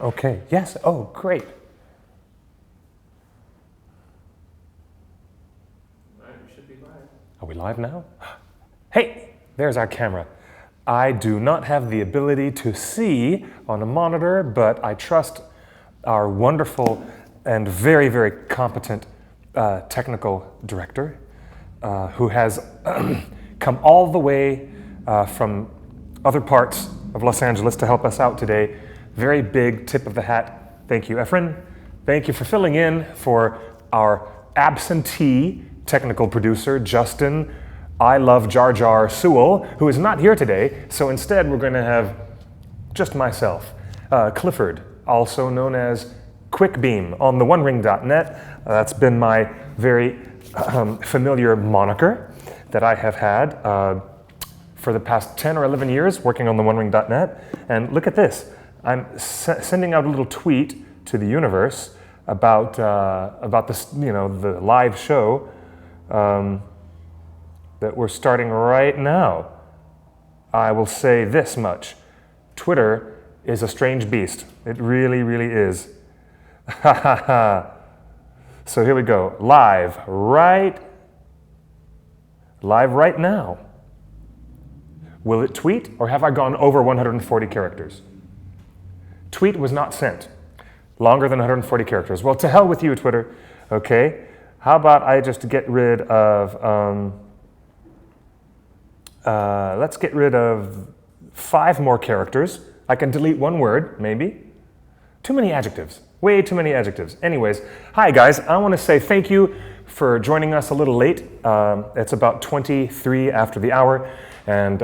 Okay, yes, oh, great. All right, we should be live. Are we live now? Hey, there's our camera. I do not have the ability to see on a monitor, but I trust our wonderful and very, very competent technical director who has come all the way from other parts of Los Angeles to help us out today. Very big tip of the hat. Thank you, Efren. Thank you for filling in for our absentee technical producer, Justin, I love Jar Jar Sewell, who is not here today. So instead, we're going to have just myself, Clifford, also known as QuickBeam on the OneRing.net. That's been my very familiar moniker that I have had for the past 10 or 11 years working on the OneRing.net. And look at this. I'm sending out a little tweet to the universe about this, the live show that we're starting right now. I will say this much. Twitter is a strange beast. It really, really is. Ha ha ha. So here we go. Live right now. Will it tweet, or have I gone over 140 characters? Tweet was not sent. Longer than 140 characters. Well, to hell with you, Twitter. Okay. How about I just get rid of, let's get rid of 5 more characters. I can delete 1 word, maybe. Too many adjectives. Way too many adjectives. Anyways, hi guys. I want to say thank you for joining us a little late. It's about 23 after the hour. And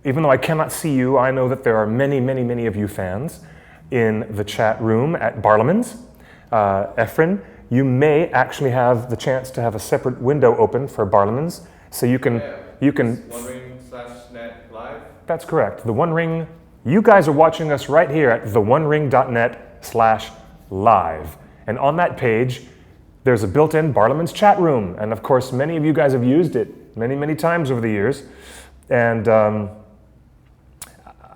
even though I cannot see you, I know that there are many, many, many of you fans in the chat room at Barlaman's. Efren, you may actually have the chance to have a separate window open for Barlaman's, so you can OneRing/net live. That's correct. The One Ring. You guys are watching us right here at theonering.net/live, and on that page, there's a built-in Barlaman's chat room, and of course, many of you guys have used it many, many times over the years, and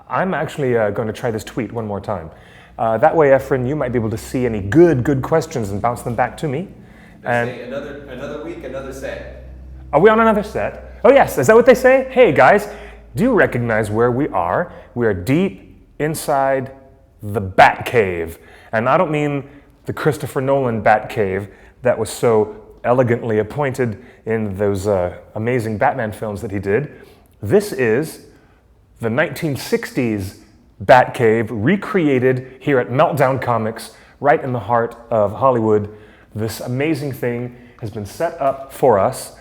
I'm actually going to try this tweet one more time. That way, Efren, you might be able to see any good questions and bounce them back to me. And say another week, another set. Are we on another set? Oh yes, is that what they say? Hey guys, do you recognize where we are? We are deep inside the Bat Cave. And I don't mean the Christopher Nolan Bat Cave that was so elegantly appointed in those amazing Batman films that he did. This is the 1960s Batcave, recreated here at Meltdown Comics, right in the heart of Hollywood. This amazing thing has been set up for us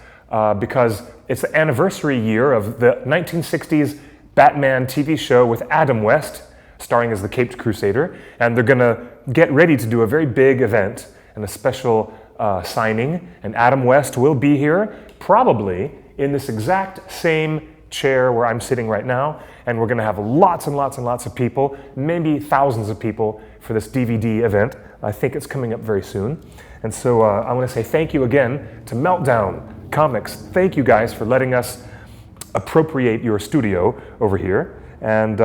because it's the anniversary year of the 1960s Batman TV show with Adam West, starring as the Caped Crusader, and they're gonna get ready to do a very big event and a special signing, and Adam West will be here, probably in this exact same chair where I'm sitting right now, and we're gonna have lots and lots and lots of people, maybe thousands of people for this DVD event. I think it's coming up very soon. And so I wanna say thank you again to Meltdown Comics. Thank you guys for letting us appropriate your studio over here. And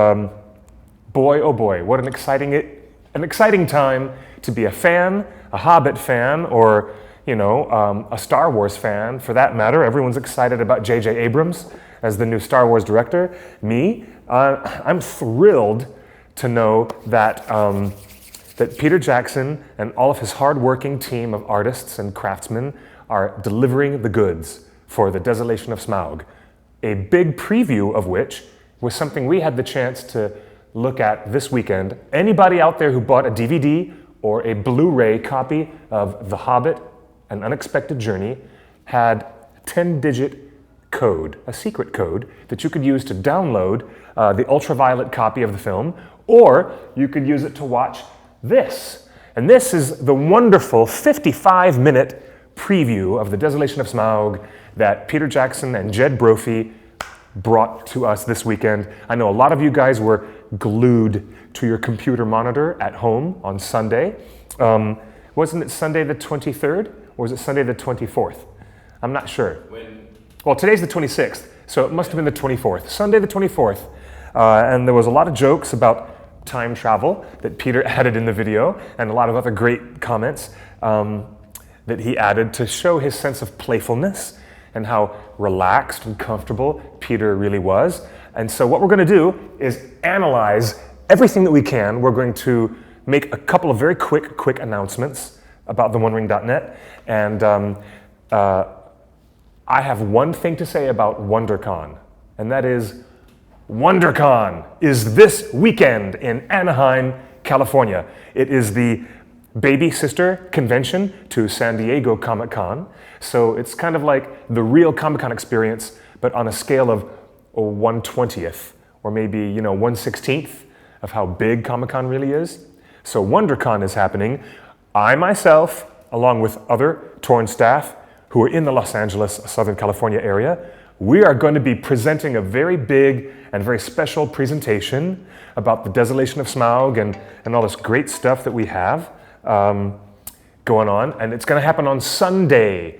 boy, oh boy, what an exciting time to be a fan, a Hobbit fan, or a Star Wars fan for that matter. Everyone's excited about J.J. Abrams as the new Star Wars director. Me, I'm thrilled to know that that Peter Jackson and all of his hard-working team of artists and craftsmen are delivering the goods for The Desolation of Smaug. A big preview of which was something we had the chance to look at this weekend. Anybody out there who bought a DVD or a Blu-ray copy of The Hobbit, An Unexpected Journey, had a 10-digit code, a secret code, that you could use to download the ultraviolet copy of the film, or you could use it to watch this. And this is the wonderful 55-minute preview of The Desolation of Smaug that Peter Jackson and Jed Brophy brought to us this weekend. I know a lot of you guys were glued to your computer monitor at home on Sunday. Wasn't it Sunday the 23rd, or was it Sunday the 24th? I'm not sure. Well, today's the 26th, so it must have been the 24th. Sunday the 24th. And there was a lot of jokes about time travel that Peter added in the video, and a lot of other great comments that he added to show his sense of playfulness and how relaxed and comfortable Peter really was. And so what we're going to do is analyze everything that we can. We're going to make a couple of very quick announcements about the OneRing.net. And I have one thing to say about Wondercon, and that is Wondercon is this weekend in Anaheim, California. It is the baby sister convention to San Diego Comic-Con. So it's kind of like the real Comic-Con experience, but on a scale of 1/20th, or maybe 1/16th of how big Comic-Con really is. So WonderCon is happening. I myself, along with other Torn staff who are in the Los Angeles, Southern California area, we are going to be presenting a very big and very special presentation about the desolation of Smaug and all this great stuff that we have going on. And it's going to happen on Sunday,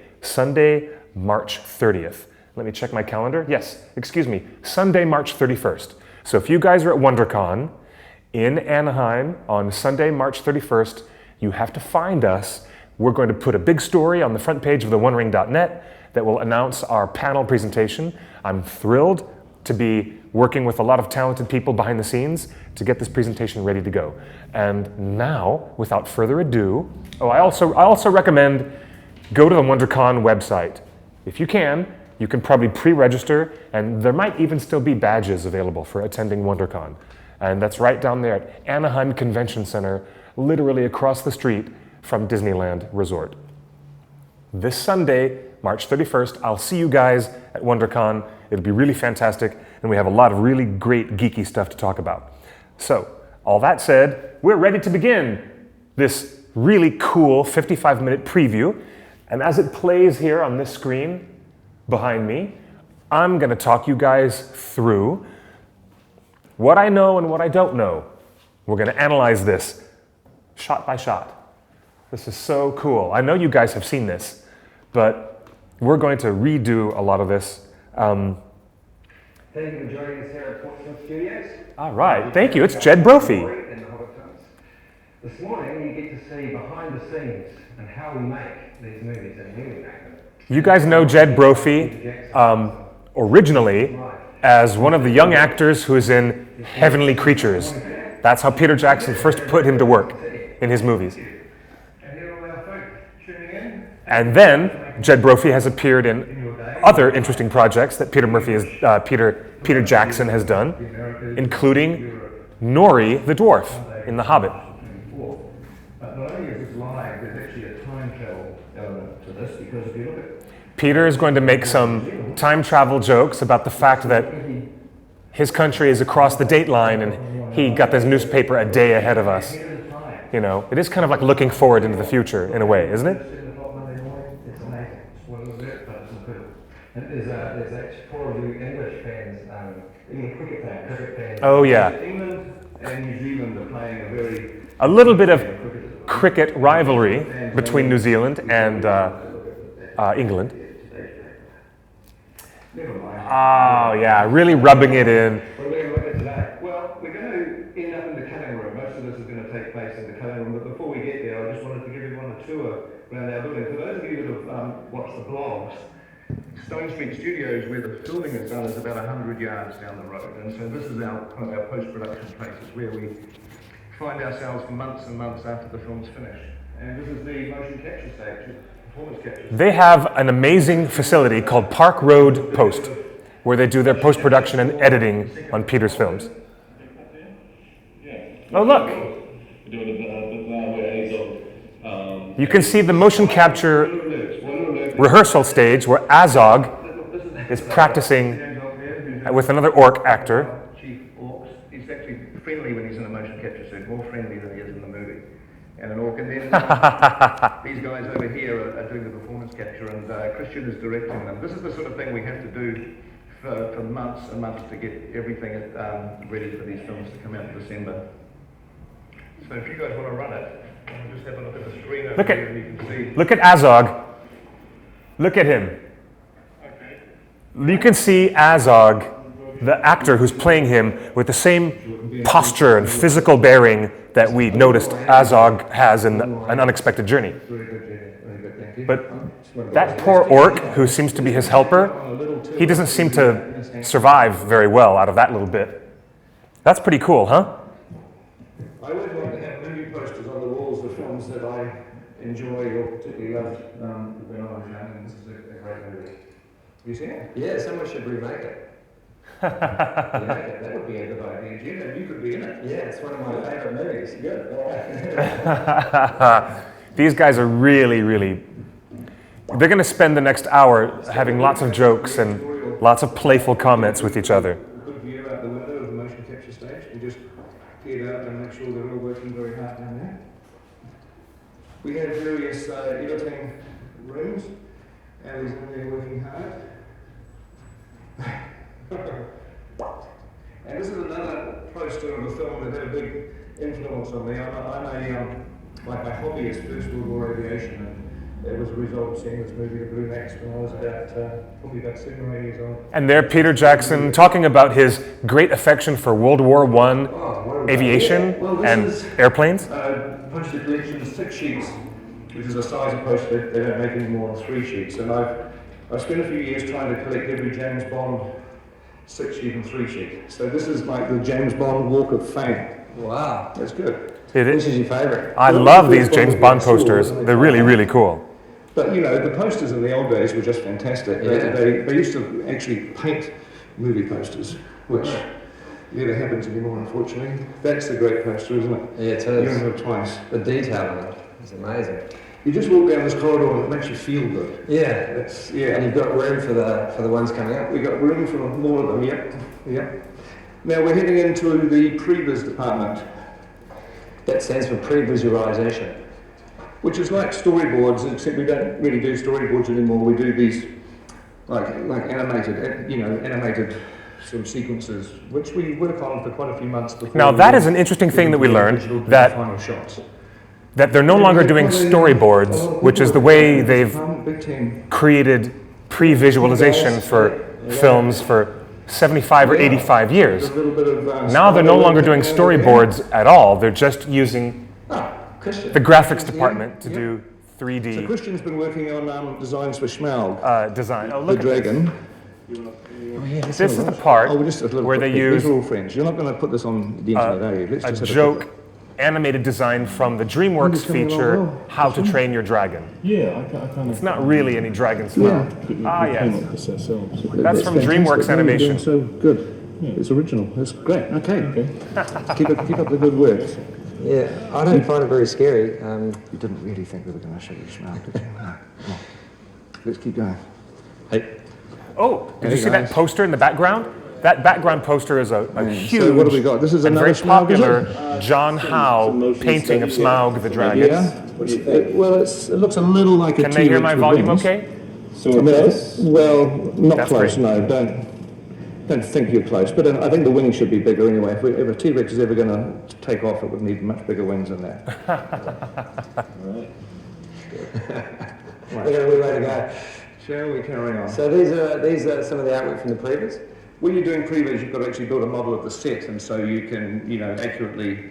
March 30th. Let me check my calendar. Yes, excuse me, Sunday, March 31st. So if you guys are at WonderCon in Anaheim on Sunday, March 31st, you have to find us. We're going to put a big story on the front page of the OneRing.net that will announce our panel presentation. I'm thrilled to be working with a lot of talented people behind the scenes to get this presentation ready to go. And now, without further ado, I also recommend go to the WonderCon website. If you can probably pre-register, and there might even still be badges available for attending WonderCon. And that's right down there at Anaheim Convention Center, literally across the street from Disneyland Resort. This Sunday, March 31st, I'll see you guys at WonderCon. It'll be really fantastic, and we have a lot of really great geeky stuff to talk about. So, all that said, we're ready to begin this really cool 55-minute preview. And as it plays here on this screen behind me, I'm going to talk you guys through what I know and what I don't know. We're going to analyze this shot by shot. This is so cool. I know you guys have seen this, but we're going to redo a lot of this. Thank you for joining us here at Portsmouth Studios. All right, thank you. It's Jed Brophy. This morning, you get to see behind the scenes and how we make these movies and who we make them. You guys know Jed Brophy originally as one of the young actors who is in Heavenly Creatures. That's how Peter Jackson first put him to work in his movies. And then Jed Brophy has appeared in other interesting projects that Peter Jackson has done, including Nori the Dwarf in The Hobbit. But not only is this live, there's actually a time travel element to this, because if you look at... Peter is going to make some time travel jokes about the fact that his country is across the date line and he got this newspaper a day ahead of us. You know, it is kind of like looking forward into the future in a way, isn't it? It's amazing. Spoilers it, but it's incredible. And there's actually 4 of you English fans, even cricket fans. Oh yeah. England and New Zealand are playing a little bit of cricket rivalry between New Zealand and England. Oh yeah, really rubbing it in. What are we going to look at today? Well, we're going to end up in the cutting room. Most of this is going to take place in the cutting room, but before we get there, I just wanted to give everyone a tour around our building. For those of you that have watched the blogs, Stone Street Studios, where the filming is done, is about 100 yards down the road, and so this is our post-production places where we find ourselves for months and months after the film's finished. And this is the motion capture stage, performance capture. They have an amazing facility called Park Road Post, where they do their post-production and editing on Peter's films. Oh look! You can see the motion capture rehearsal stage where Azog is practicing with another orc actor. Chief Orcs. He's actually friendly when he's in a motion capture suit, more friendly than he is in the movie. And an orc, and then these guys over here are doing the performance capture, and Christian is directing them. This is the sort of thing we have to do for months and months to get everything ready for these films to come out in December. So if you guys want to run it, just have a look at the screen over here and you can see. Look at Azog. Look at him. You can see Azog, the actor who's playing him, with the same posture and physical bearing that we noticed Azog has in An Unexpected Journey. Very good, Jenny. Very good, thank you. But that poor orc, who seems to be his helper, he doesn't seem to survive very well out of that little bit. That's pretty cool, huh? I always like to have movie posters on the walls of films that I enjoy or particularly loved when I was young, and this is a great movie. Have you seen it? Yeah, someone should remake it. Yeah, that would be a good idea, Jim, and you could be in it. Yeah, it's one of my favourite movies. Good, all right. These guys are really, really... They're going to spend the next hour having lots of jokes and lots of playful comments with each other. Good view out the window of the motion capture stage, and just get out and make sure they're all working very hard down there. We have various editing rooms, and he's in there working hard. And this is another poster of a film that had a big influence on me. I'm a hobbyist, First World War aviation, and it was a result of seeing this movie, The Blue Max, when I was probably about 7 or 8 years old. And there, Peter Jackson talking about his great affection for World War I aviation and airplanes. Poster collection of 6 sheets, which is a size of poster they don't make any more than 3 sheets. And I've spent a few years trying to collect every James Bond 6 sheet and 3 sheet. So this is like the James Bond Walk of Fame. Wow. That's good. It is. Which is your favourite? I love these James Bond posters. They're really, really cool. But you know, the posters in the old days were just fantastic. Yeah. They used to actually paint movie posters, which never happens anymore, unfortunately. That's a great poster, isn't it? Yeah, it You is. don't have it twice. The detail in it is amazing. You just walk down this corridor and it makes you feel good. Yeah. That's, And yeah. you've got room for the ones coming up. We've got room for more of them, yep. Yep. Now we're heading into the previs department, That stands for pre-visualization. which is like storyboards, except we don't really do storyboards anymore. We do these like animated some sequences, which we work on for quite a few months before. Now, that is an interesting thing that we learned, that final shots. they're no longer doing storyboards, which is the way they've Big team. created pre-visualization for films for 75 or 85 years. A little bit of, Now they're no longer doing storyboards at all. They're just using Christian. the graphics department to do So 3D Christian's been working on designs for Schmaug, design. Oh, the look at this. dragon. This is the part Oh, we're just a little where they quick. use These are all friends. You're not going to put this on the internet, are you? Let's a just have joke animated design from the DreamWorks coming along feature, well. How to Train Your Dragon. Yeah, I kind of. It's not really any dragon style. Ah, yes. Came up with this ourselves. That's from fantastic. DreamWorks No, you're doing Animation. So good. It's original. That's great. Okay. keep up the good work. Yeah, I don't find it very scary. You didn't really think we were going to show you Schmaug, did you? No. Come on. Let's keep going. Hey. Oh, did you Hey, see that guys. poster in the background? That background poster is a huge So what have we got? This is and another very Schmaug, is popular John Howe painting of Smaug the dragon. Yeah. It looks a little like a Can they hear T-Rex my with volume wings. okay? So it's Well, not That's close. great. No, don't think you're close. But I think the wings should be bigger anyway. If a T-Rex is ever going to take off, it would need much bigger wings than that. right. We got a wee way to go. Shall we carry on? So these are some of the artwork from the previous. When you're doing previews, you've got to actually build a model of the set, and so you can, accurately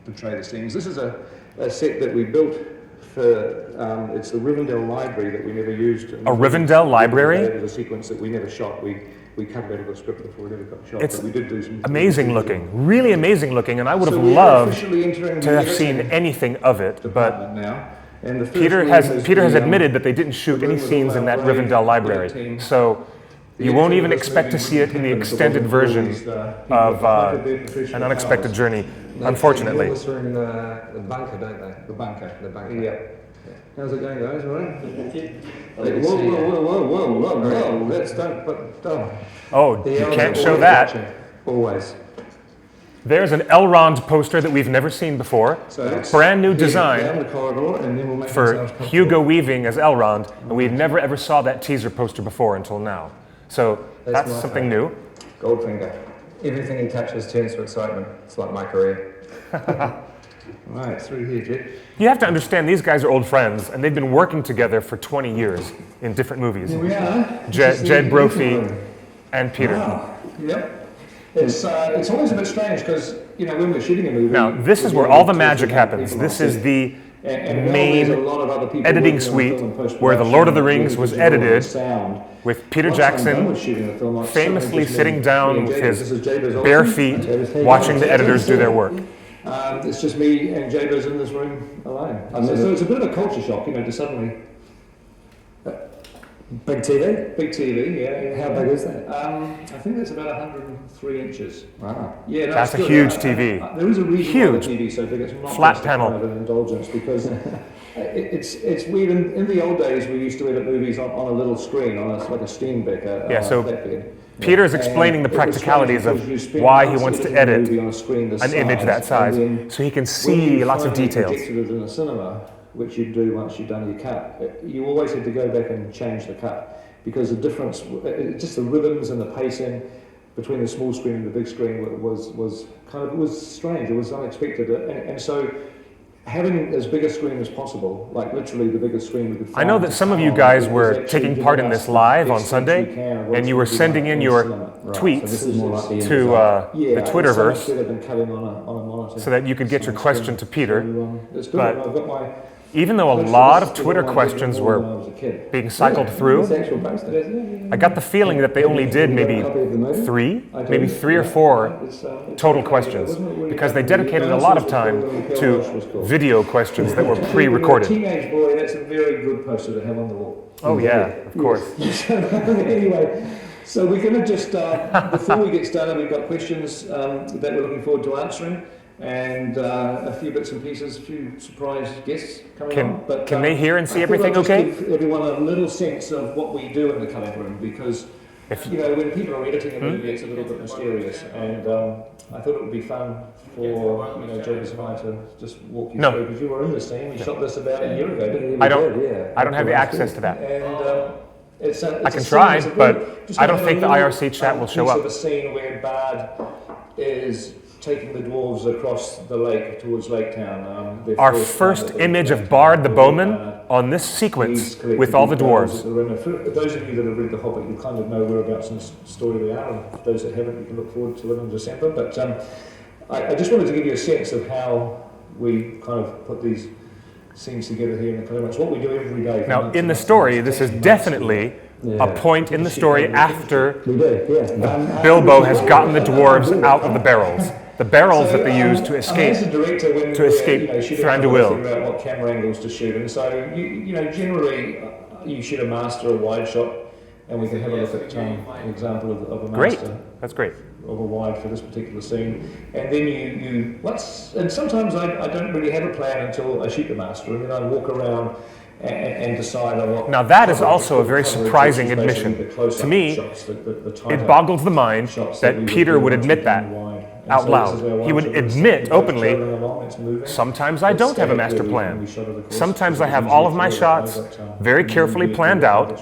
portray the scenes. This is a set that we built for. It's the Rivendell Library that we never used. A Rivendell Library? It was a sequence that we never shot. We cut out of the script before it ever got shot. It's but we did do some amazing looking, really amazing looking, and I would So have we are loved officially entering to the have seen editing anything of it, but department now. And the first Peter room has is Peter has the, admitted that they didn't shoot the any room with scenes all in that our Rivendell brave library. team. So the you won't editing even of this expect to movie see it in the wouldn't happen extended if it wasn't for all version these, people of that have their professional An Unexpected powers. Journey, They unfortunately. always are in the bunker, don't they? The bunker. The bunker. Yeah. How's it going, guys? All right? Well, you can Whoa, see, whoa, that's Oh, The you element can't of show order that. watching. always. There's an Elrond poster that we've never seen before. So that's Brand new heading design down the corridor, and then we'll make for ourselves comfortable. Hugo Weaving as Elrond, and we never ever saw that teaser poster before until now. So That's that's my something new. Goldfinger. Everything he touches turns to excitement. It's like my career. Right, through here, Jet. You have to understand these guys are old friends, and they've been working together for 20 years in different movies. Here we are. Jed Brophy and Peter. Yep. It's always a bit strange because, you know, when we're shooting a movie... Now, this is where all the magic happens. This is the main editing suite where The Lord of the Rings was edited with Peter Jackson famously sitting down with his bare feet watching the editors do their work. It's just me and Jabez in this room alone. So it's a bit of a culture shock, you know, to suddenly... Big TV? Big TV, yeah. How big is that? I think it's about 103 inches. Wow. Yeah, no, That's it's a good. huge TV. There is a reason Huge. why the TV's so big. It's not Flat just a panel. kind of an indulgence because it's weird. In the old days, we used to edit movies on a little screen, on like a Steenbeck. Yeah, so flatbed. Peter's explaining the practicalities of why he wants to edit an image that size, so he can see lots of details. When you finally projected it in a cinema, which you do once you've done your cut, you always had to go back and change the cut because the difference, just the rhythms and the pacing between the small screen and the big screen was strange. It was unexpected, and so having as big a screen as possible, like literally the biggest screen we could find. I know that some of you guys were taking part in this live on Sunday, and you were sending in your tweets to the Twitterverse so that you could get your question to Peter. But even though a lot of Twitter questions were being cycled through, I got the feeling that they only did maybe three or four total questions, because they dedicated a lot of time to video questions that were pre-recorded. Teenage boy, that's a very good poster to have on the wall. Oh yeah, of course. Anyway, so we're going to just, before we get started, we've got questions that we're looking forward to answering. And a few bits and pieces, a few surprise guests coming on. But can they hear and see everything okay? Give everyone a little sense of what we do in the cutting room, because you know, when people are editing a movie, it's a little bit mysterious, and I thought it would be fun for James and I to just walk you through, because you were in this scene. We shot this about a year ago, didn't you? I don't have the access to that. And it's I can try, but I don't think the IRC chat will show up. It's a scene where Bard is taking the dwarves across the lake towards Lake Town. Our first image of Bard the Bowman on this sequence with all the dwarves. For those of you that have read The Hobbit, you kind of know whereabouts in the story they are, and those that haven't, you can look forward to it in December. But I just wanted to give you a sense of how we kind of put these scenes together here in the climax, what we do every day. Now, in the story, this is definitely a point in the story after Bilbo has gotten the dwarves out of the barrels. The barrels that they use to escape Thranduil. Figure out what camera angles to shoot, and so generally you shoot a master, a wide shot, and we can have a look at an example of a master. Great, that's great. Of a wide for this particular scene, and then and sometimes I don't really have a plan until I shoot the master, and then I walk around and decide on what. Now that is also a very surprising admission. To me, it boggles the mind that Peter would admit that out loud. He would admit openly, sometimes I don't have a master plan. Sometimes I have all of my shots very carefully planned out,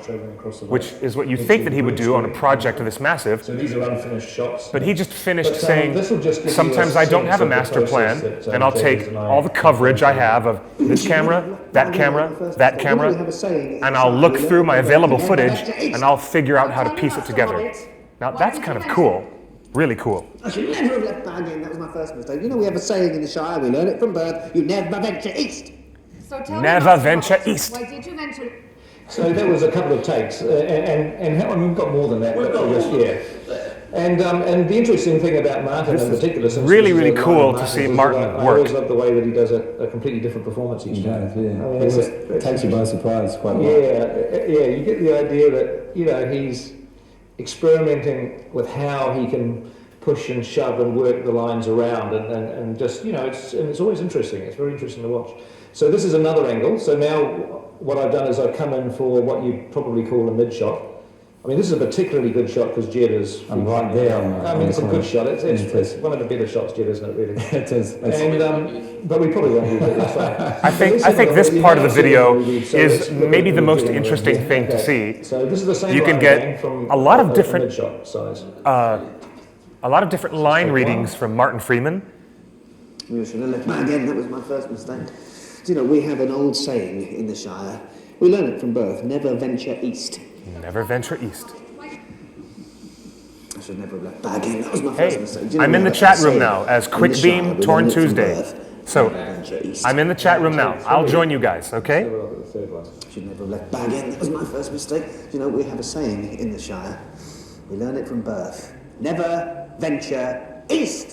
which is what you think that he would do on a project this massive. So these are unfinished shots. But he just finished saying, sometimes I don't have a master plan, and I'll take all the coverage I have of this camera, that camera, that camera, and I'll look through my available footage, and I'll figure out how to piece it together. Now that's kind of cool. Really cool. I should never have left Bad Game. That was my first mistake. You know, we have a saying in the Shire, we learn it from birth, you never venture east. So tell Never me venture east. Why did you venture? So that was a couple of takes, and we've got more than that. And the interesting thing about Martin in particular, since really cool to see Martin I work. always love the way that he does a completely different performance each time. It takes you by surprise quite a lot. Yeah, you get the idea that he's experimenting with how he can push and shove and work the lines around, and just it's always interesting. It's very interesting to watch. So this is another angle. So now what I've done is I've come in for what you'd probably call a mid shot. I mean, this is a particularly good shot because Jed is. I'm right there. It's a good shot. It's one of the better shots, Jed, isn't it? Really. It is. But we probably won't use it. I think this part of the video is maybe the most interesting thing to see. So this is the same. You can get a lot of different mid-shot size. a lot of different line readings from Martin Freeman. You should have left Bad Game. That was my first mistake. Do you know, we have an old saying in the Shire. We learn it from birth, never venture east. Never venture east. should never have left back in. That was my Hey, first mistake. Do you know I'm we in the have a chat room saying now as in Quick the Shire, Beam we Torn learn it from Tuesday. birth. So, Venture east. I'm in the chat room now. I'll join you guys, okay? Have a look at the third one. Should never have left bag in. That was my first mistake. Do you know, we have a saying in the Shire. We learn it from birth. Never venture east.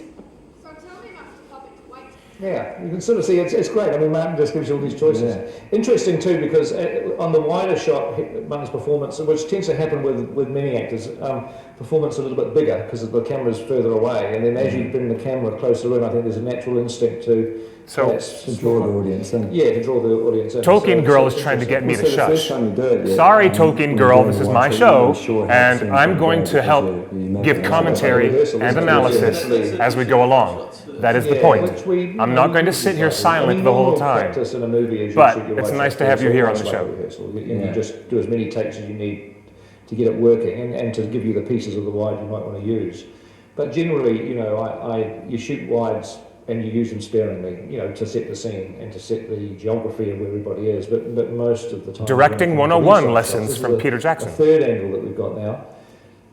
So tell me, Master Puppet, why? Yeah, you can sort of see it's great. I mean, Martin just gives you all these choices. Interesting too, because on the wider shot, Martin's performance, which tends to happen with many actors, performance a little bit bigger because the camera's further away, and then as you bring the camera closer in, I think there's a natural instinct to Draw the audience in. Yeah, to draw the audience in. Tolkien So Girl it's is trying to get me to So the first shush. time you do it, yeah, Sorry, Tolkien we're Girl, doing this is one, my so show, you're not sure how and things I'm will going go to because help you never give know. commentary and analysis as we go along. That is the point. I'm not going to sit here silent the whole time. Practice in a movie is you But shoot your it's way nice through. to have you here on It's the almost show. like rehearsal. You just do as many takes as you need to get it working and to give you the pieces of the wide you might want to use. But generally, you shoot wides and you use them sparingly, to set the scene and to set the geography of where everybody is. But most of the time, Directing when it comes to 101 these lessons shots, this from is Peter Jackson. The third angle that we've got now,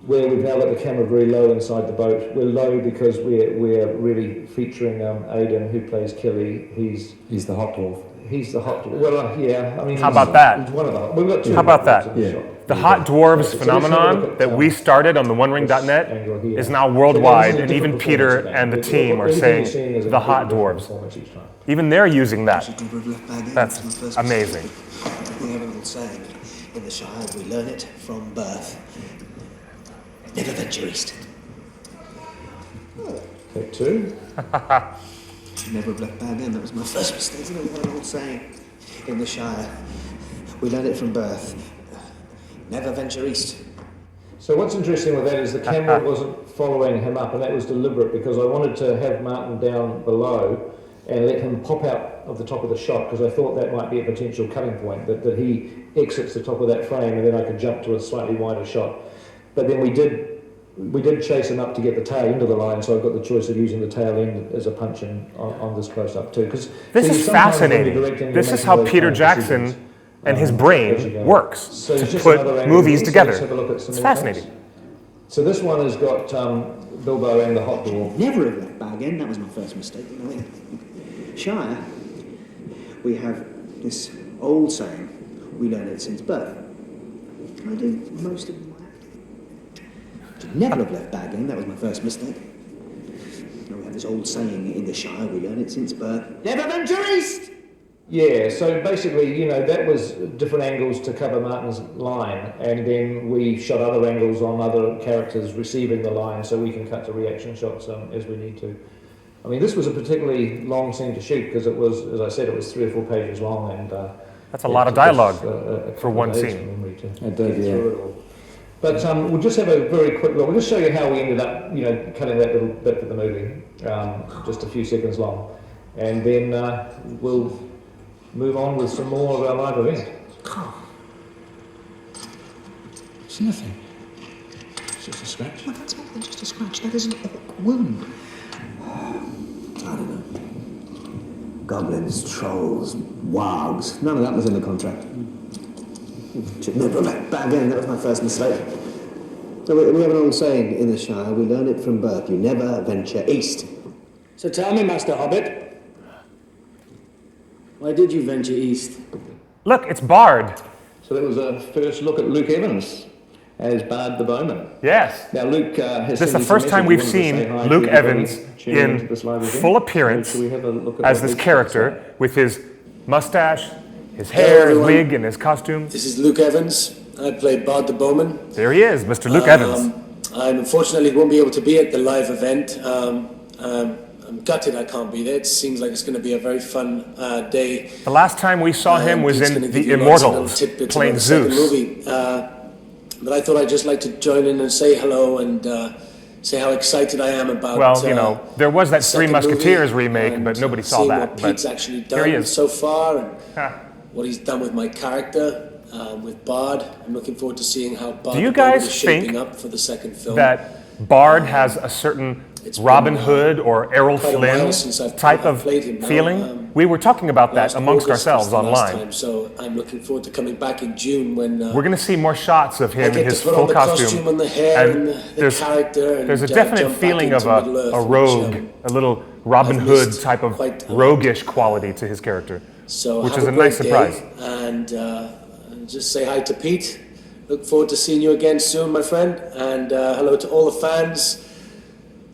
where we've now got the camera very low inside the boat. We're low because we're really featuring Aidan, who plays Kelly. He's the hot dwarf. He's the hot dwarf. Well, yeah. I mean, How about that? He's one of the. We've got two. How about hot dwarves that? in the Yeah. shot. The Hot Dwarves So phenomenon that we started on the OneRing.net Angle here. is now So worldwide, there's a and even different Peter performance and the again. team are Everything saying you're seeing is a the Hot completely different Dwarves. performance each time. Even they're using that. Should never have left bag in. That's That was my first amazing. mistake. We have an old saying in the Shire. We learn it from birth. Never venture east. Take two. Should never have left bag in. That was my first mistake. You know, we have an old saying in the Shire. We learn it from birth. Never venture east. So what's interesting with that is the camera wasn't following him up, and that was deliberate because I wanted to have Martin down below and let him pop out of the top of the shot because I thought that might be a potential cutting point, that he exits the top of that frame and then I could jump to a slightly wider shot. But then we did chase him up to get the tail into the line, so I've got the choice of using the tail end as a punch in on this close-up too. Because This is fascinating. This is how Peter Jackson and his brain works So to it's just put another angle. movies Let's together. have a look at some It's more fascinating. takes. So this one has got Bilbo and the Hot Dwarf. Never have left bag in. That was my first mistake. You know, in Shire, we have this old saying. We learn it since birth. I do most of my acting. Should never have left bag in. That was my first mistake. You know, we have this old saying in the Shire. We learn it since birth. Never venture east. Yeah, so basically, that was different angles to cover Martin's line, and then we shot other angles on other characters receiving the line so we can cut to reaction shots as we need to. I mean, this was a particularly long scene to shoot because it was, as I said, it was 3 or 4 pages long, and That's a lot of dialogue for one scene. It did, yeah. But we'll just have a very quick look. We'll just show you how we ended up, cutting that little bit for the movie, just a few seconds long, and then we'll move on with some more of our live event. It's nothing. It's just a scratch. Well, that's more than just a scratch. That is an wound. I don't know. Goblins, trolls, wargs. None of that was in the contract. Should never have let bag in. That was my first mistake. So we have an old saying in the Shire. We learn it from birth. You never venture east. So tell me, Master Hobbit, why did you venture east? Look, it's Bard. So that was a first look at Luke Evans as Bard the Bowman. Yes. Now Luke has This is sent the us a first time message. we've He wanted to seen say hi to Luke everybody Evans tuning into in this live event. full appearance So we have a look at as what this Luke character looks like. with his mustache, his hair, his everyone. wig, and his costume. This is Luke Evans. I play Bard the Bowman. There he is, Mr. Luke Evans. I unfortunately won't be able to be at the live event. I'm gutted I can't be there. It seems like it's going to be a very fun day. The last time we saw him was Pete's in gonna give The you lots of little Immortals, tidbits playing about the second Zeus. movie. But I thought I'd just like to join in and say hello and say how excited I am about. Well, there was that Three second Musketeers movie remake, and but nobody saw seeing that. What But Pete's actually here he done is. so far and Ha. what he's done with my character, with Bard. I'm looking forward to seeing how Bard Do you the Bowman guys is shaping think up for the second film. that Bard has a certain Robin been, Hood or Errol quite a Flynn while since I've type of played him now. feeling? We were talking about that Last amongst August ourselves was the last online. time, so I'm looking forward to coming back in June when We're going to see more shots of I him get in his to put full on the costume. and the hair and the there's, character. And there's a definite jump back feeling of into Middle-earth, a which, rogue, a little Robin I've Hood missed type of quite a lot. roguish quality to his character, So which have is a great nice day, surprise. And just say hi to Pete. Look forward to seeing you again soon, my friend. And hello to all the fans,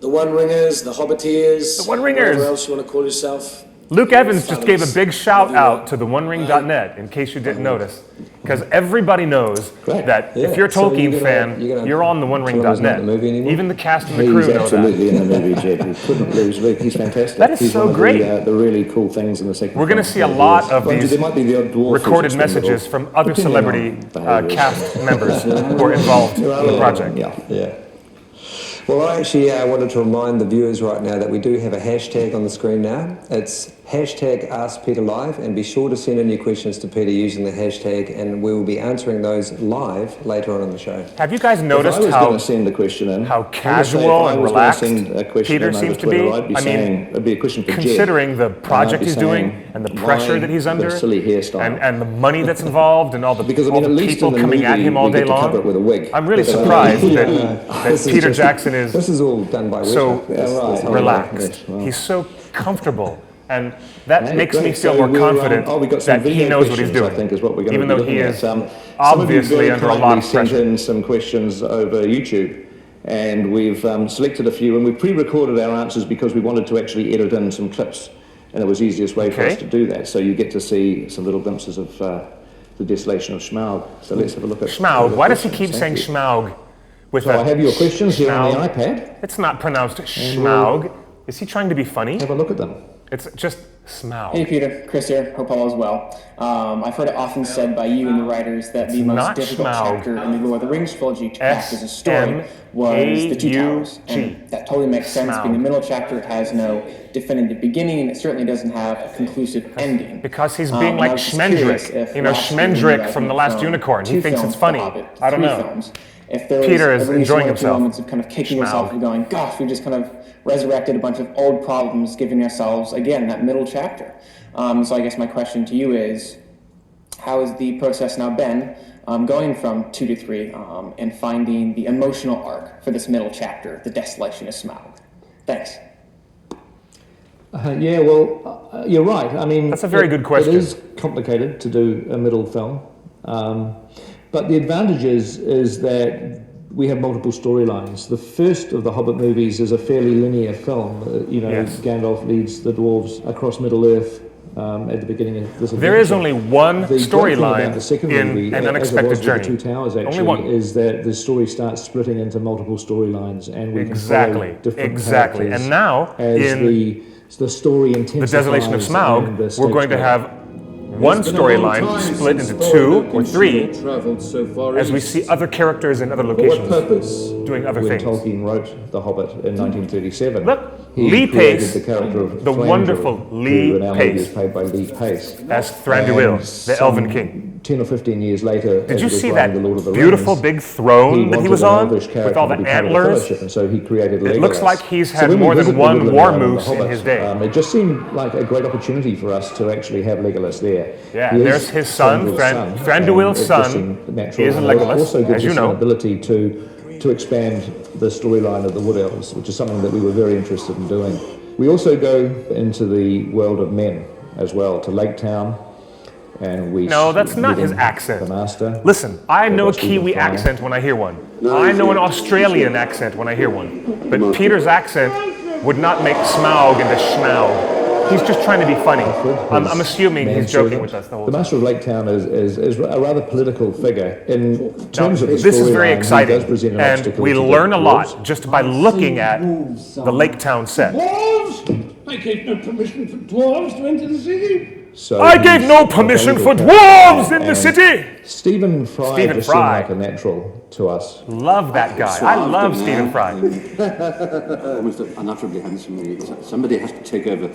the One Ringers, the Hobbiteers, The One Ringers. whatever else you want to call yourself. Luke Evans just gave a big shout Love you out all. to the OneRing.net, in case you didn't notice, because everybody knows Great. that Yeah. if you're a So Tolkien you're fan, gonna- you're on the Someone's not OneRing.net. in the movie anymore? Even the cast and the He's crew know that. absolutely in the movie, Jed. He couldn't lose. He's fantastic. That is He's so one of great. The really cool things in the second We're going to film. see a lot of Well, these there might be the odd dwarf recorded who's messages expendable, from other depending celebrity on behaviours. cast members who are involved in the project. Yeah. Well, I actually wanted to remind the viewers right now that we do have a hashtag on the screen now. It's hashtag AskPeterLive, and be sure to send in your questions to Peter using the hashtag, and we will be answering those live later on in the show. Have you guys If I noticed was going how to send a question in, how I would say casual if I and was relaxed going to send a question Peter in over seems to Twitter, be? I'd be I mean, saying, it'd be a question for Jed. considering the project I'd be he's doing saying, and the pressure why that he's the under silly hairstyle? and the money that's involved and all the, Because, I all mean, the at least people in the coming at movie, him all we day get to cover long, it with a wig. I'm really But, surprised Yeah. that This is Peter just- Jackson is This is all done by so Wicca, this whole relaxed. yes, well. He's so comfortable. And that Hey, makes me great. feel So more we're, confident we've got some that he video knows what he's questions, doing. I think is what we're going even to be though he looking is at. Some obviously of you under a lot kindly of sent pressure. in some questions over YouTube, and we've selected a few, and we pre-recorded our answers because we wanted to actually edit in some clips, and it was the easiest way for Okay. us to do that. So you get to see some little glimpses of the desolation of Schmaug. So let's have a look at Schmaug. Why does he keep questions. saying Thank you. Schmaug with So I have your questions here on the Schmaug. iPad. It's not pronounced Schmaug. Is he trying to be funny? Have a look at them. It's just Smaug. Hey Peter, Chris here. Hope all is well. I've heard it often said by you and the writers that the most not difficult Smaug. chapter in the Lord of the Rings trilogy to craft as a story was the Two Towers. And that totally makes sense. Smaug. Being the middle chapter, it has no definitive beginning, and it certainly doesn't have a conclusive ending. Because he's being And like I was just curious Schmendrick. if You know, last year when you Schmendrick guys from The went Last from Unicorn. He 2 thinks films it's funny. to Hobbit to I don't 3 know. films, if there was Peter is at least enjoying one or two himself. moments of kind of kicking Schmaug. yourself and going, gosh, we just kind of resurrected a bunch of old problems, giving ourselves, again, that middle chapter. So I guess my question to you is, how has the process now been going from 2 to 3 and finding the emotional arc for this middle chapter, the desolation of Smaug? Thanks. Yeah, well, you're right. I mean, That's a very good question. It is complicated to do a middle film, but the advantage is that we have multiple storylines. The first of the Hobbit movies is a fairly linear film. Yes. Gandalf leads the dwarves across Middle-earth at the beginning of this adventure. There is only one The great thing about storyline the second in movie, An as it Unexpected was with Journey. The Two Towers, Only actually, one. is that the story starts splitting into multiple storylines, and we can Exactly, follow different exactly. characters And now, as in the story The intensifies. Desolation of and Smaug, the we're stakes going to grow. have one storyline split into 2 or 3 as we see other characters in other For what locations purpose? doing other When things. Tolkien wrote The Hobbit in 1937, Look, he Lee created Pace, the character of the Thranduil, wonderful Lee who in our movie Pace. is played by Lee Pace. as Thranduil, And the Elven King. 10 or 15 years later, Did you as he was see writing that The Lord of the beautiful Rings, big throne that he wanted was an on Elvish with character all to the be part of the antlers? Fellowship, and so he created It looks Legolas. like he's So had when we more than visited one Woodland war Island, moose The in Hobbit, his day. It just seemed like a great opportunity for us to actually have Legolas there. Yeah, He is there's his son, Thranduil's Thranduil's and it just son seemed natural. is And it Legolas, also gives as you us know. an ability to expand the storyline of the Wood Elves, which is something that we were very interested in doing. We also go into the world of men as well, to Lake Town, and we No, that's not meet his him, accent. the master. Listen, I know a Stephen Kiwi Fry. accent when I hear one. I know an Australian accent when I hear one. But Peter's accent would not make Smaug into Schmaug. He's just trying to be funny. I'm assuming he's joking with us the whole The time. Master of Lake Town is a rather political figure in terms of the This is very storyline, he exciting, does present an and obstacle we to the learn a dwarves. lot just by looking at the Lake Town set. Dwarves! I gave no permission for dwarves to enter the city. So I gave he's no a permission for valuable dwarves character, in the and city! Stephen Fry Stephen just Fry. seemed like a natural to us. Love that guy. I love Stephen Fry. Almost unutterably handsome. Somebody has to take over.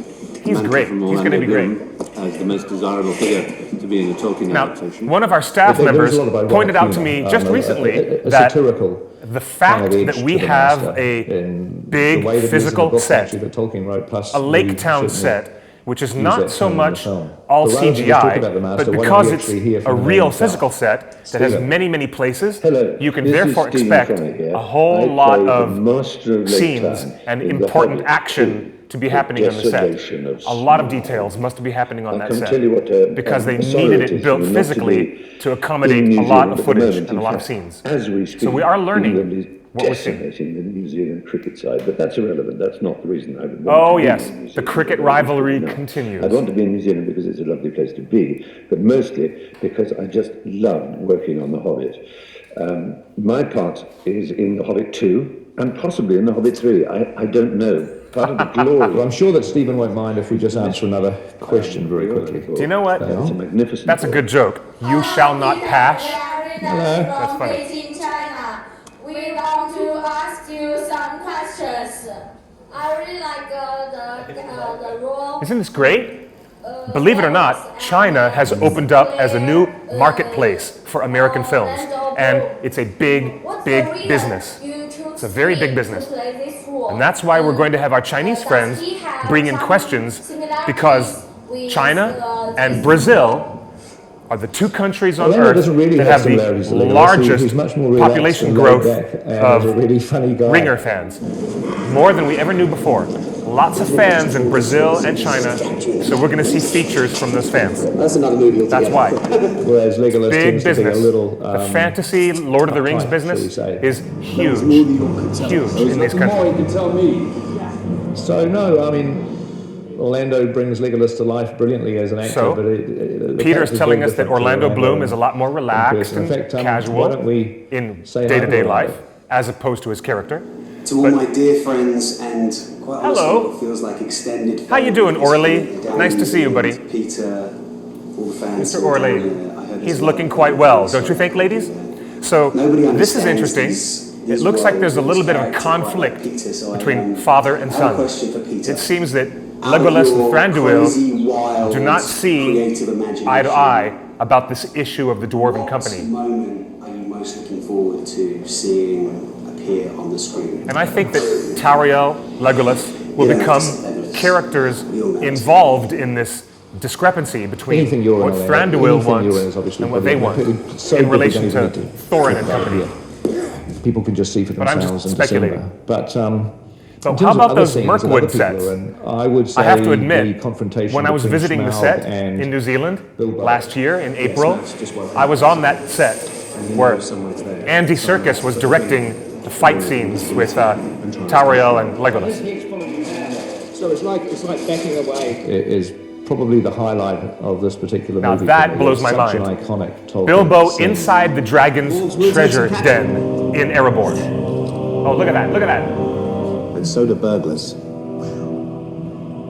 He's great. He's going to be great. As the most desirable figure to be in a Tolkien Now, adaptation. one of our staff There was members a lot about pointed out to humor, me just recently a that satirical the fact that we have a big physical set, that Tolkien wrote, plus a lake town set, which is not so much all CGI, but because it's a real physical set that has many, many places, you can therefore expect a whole lot of scenes and important action to be happening on the set. A lot of details must be happening on that set because they needed it built physically to accommodate a lot of footage and a lot of scenes. So we are learning what we're seeing. The New Zealand cricket side, but that's irrelevant. That's not the reason I would want Oh to be yes, in New the Zealand. cricket rivalry continues. I'd want to be in New Zealand because it's a lovely place to be, but mostly because I just loved working on The Hobbit. My part is in The Hobbit 2 and possibly in The Hobbit 3. I don't know. Part of the glory. Well, I'm sure that Stephen won't mind if we just answer another question very quickly. Do you know what? It's a magnificent. That's a good joke. You shall not pass. Hello. That's funny. Beijing, China. We want to ask you some questions. I really like the role. Isn't this great? Believe it or not, China has opened up as a new marketplace for American films. And it's a big, big business. It's a very big business. And that's why we're going to have our Chinese friends bring in questions, because China and Brazil are the two countries on Earth that have the largest population growth of Ringer fans. More than we ever knew before. Lots of fans in Brazil and China, so we're going to see features from those fans. That's another movie altogether. That's why. Whereas Legolas Big tends to be a business. little... The fantasy Lord of the Rings business is huge. Huge in these countries. So no, I mean, Orlando brings Legolas to life brilliantly as an actor. So, but the Peter's character's telling very us that different to Orlando Bloom is a lot more relaxed in and fact, why casual don't we in say hi to day-to-day Orlando? life, as opposed to his character. To all my dear friends and quite honestly, Hello. what feels like extended. How you doing, Orly? Nice to see you, buddy. Peter, all the fans. Mr. Orly, he's looking quite well, don't you think, ladies? So this is interesting. It looks like there's a little bit of conflict between father and son. It seems that Legolas and Thranduil do not see eye to eye about this issue of the Dwarven Company. What moment are you most looking forward to seeing appear on the screen? And I think that Tauriel, Legolas will become characters involved in this discrepancy between what Thranduil wants and what they want in relation to Thorin and company. People can just see for But I'm themselves just in December. speculating. But So how about those Mirkwood sets? I would say I have to the admit, confrontation when I was between visiting the Smaug set and in New Zealand Bilbo. last year in April, I was on that set where Andy Serkis was directing the fight scenes with Tauriel and Legolas. So it's like backing away. It is probably the highlight of this particular Now movie. that for me. blows It's my such mind. An iconic Tolkien Bilbo scene. inside the dragon's treasure den in Erebor. Oh, look at that, look at that. And so do burglars.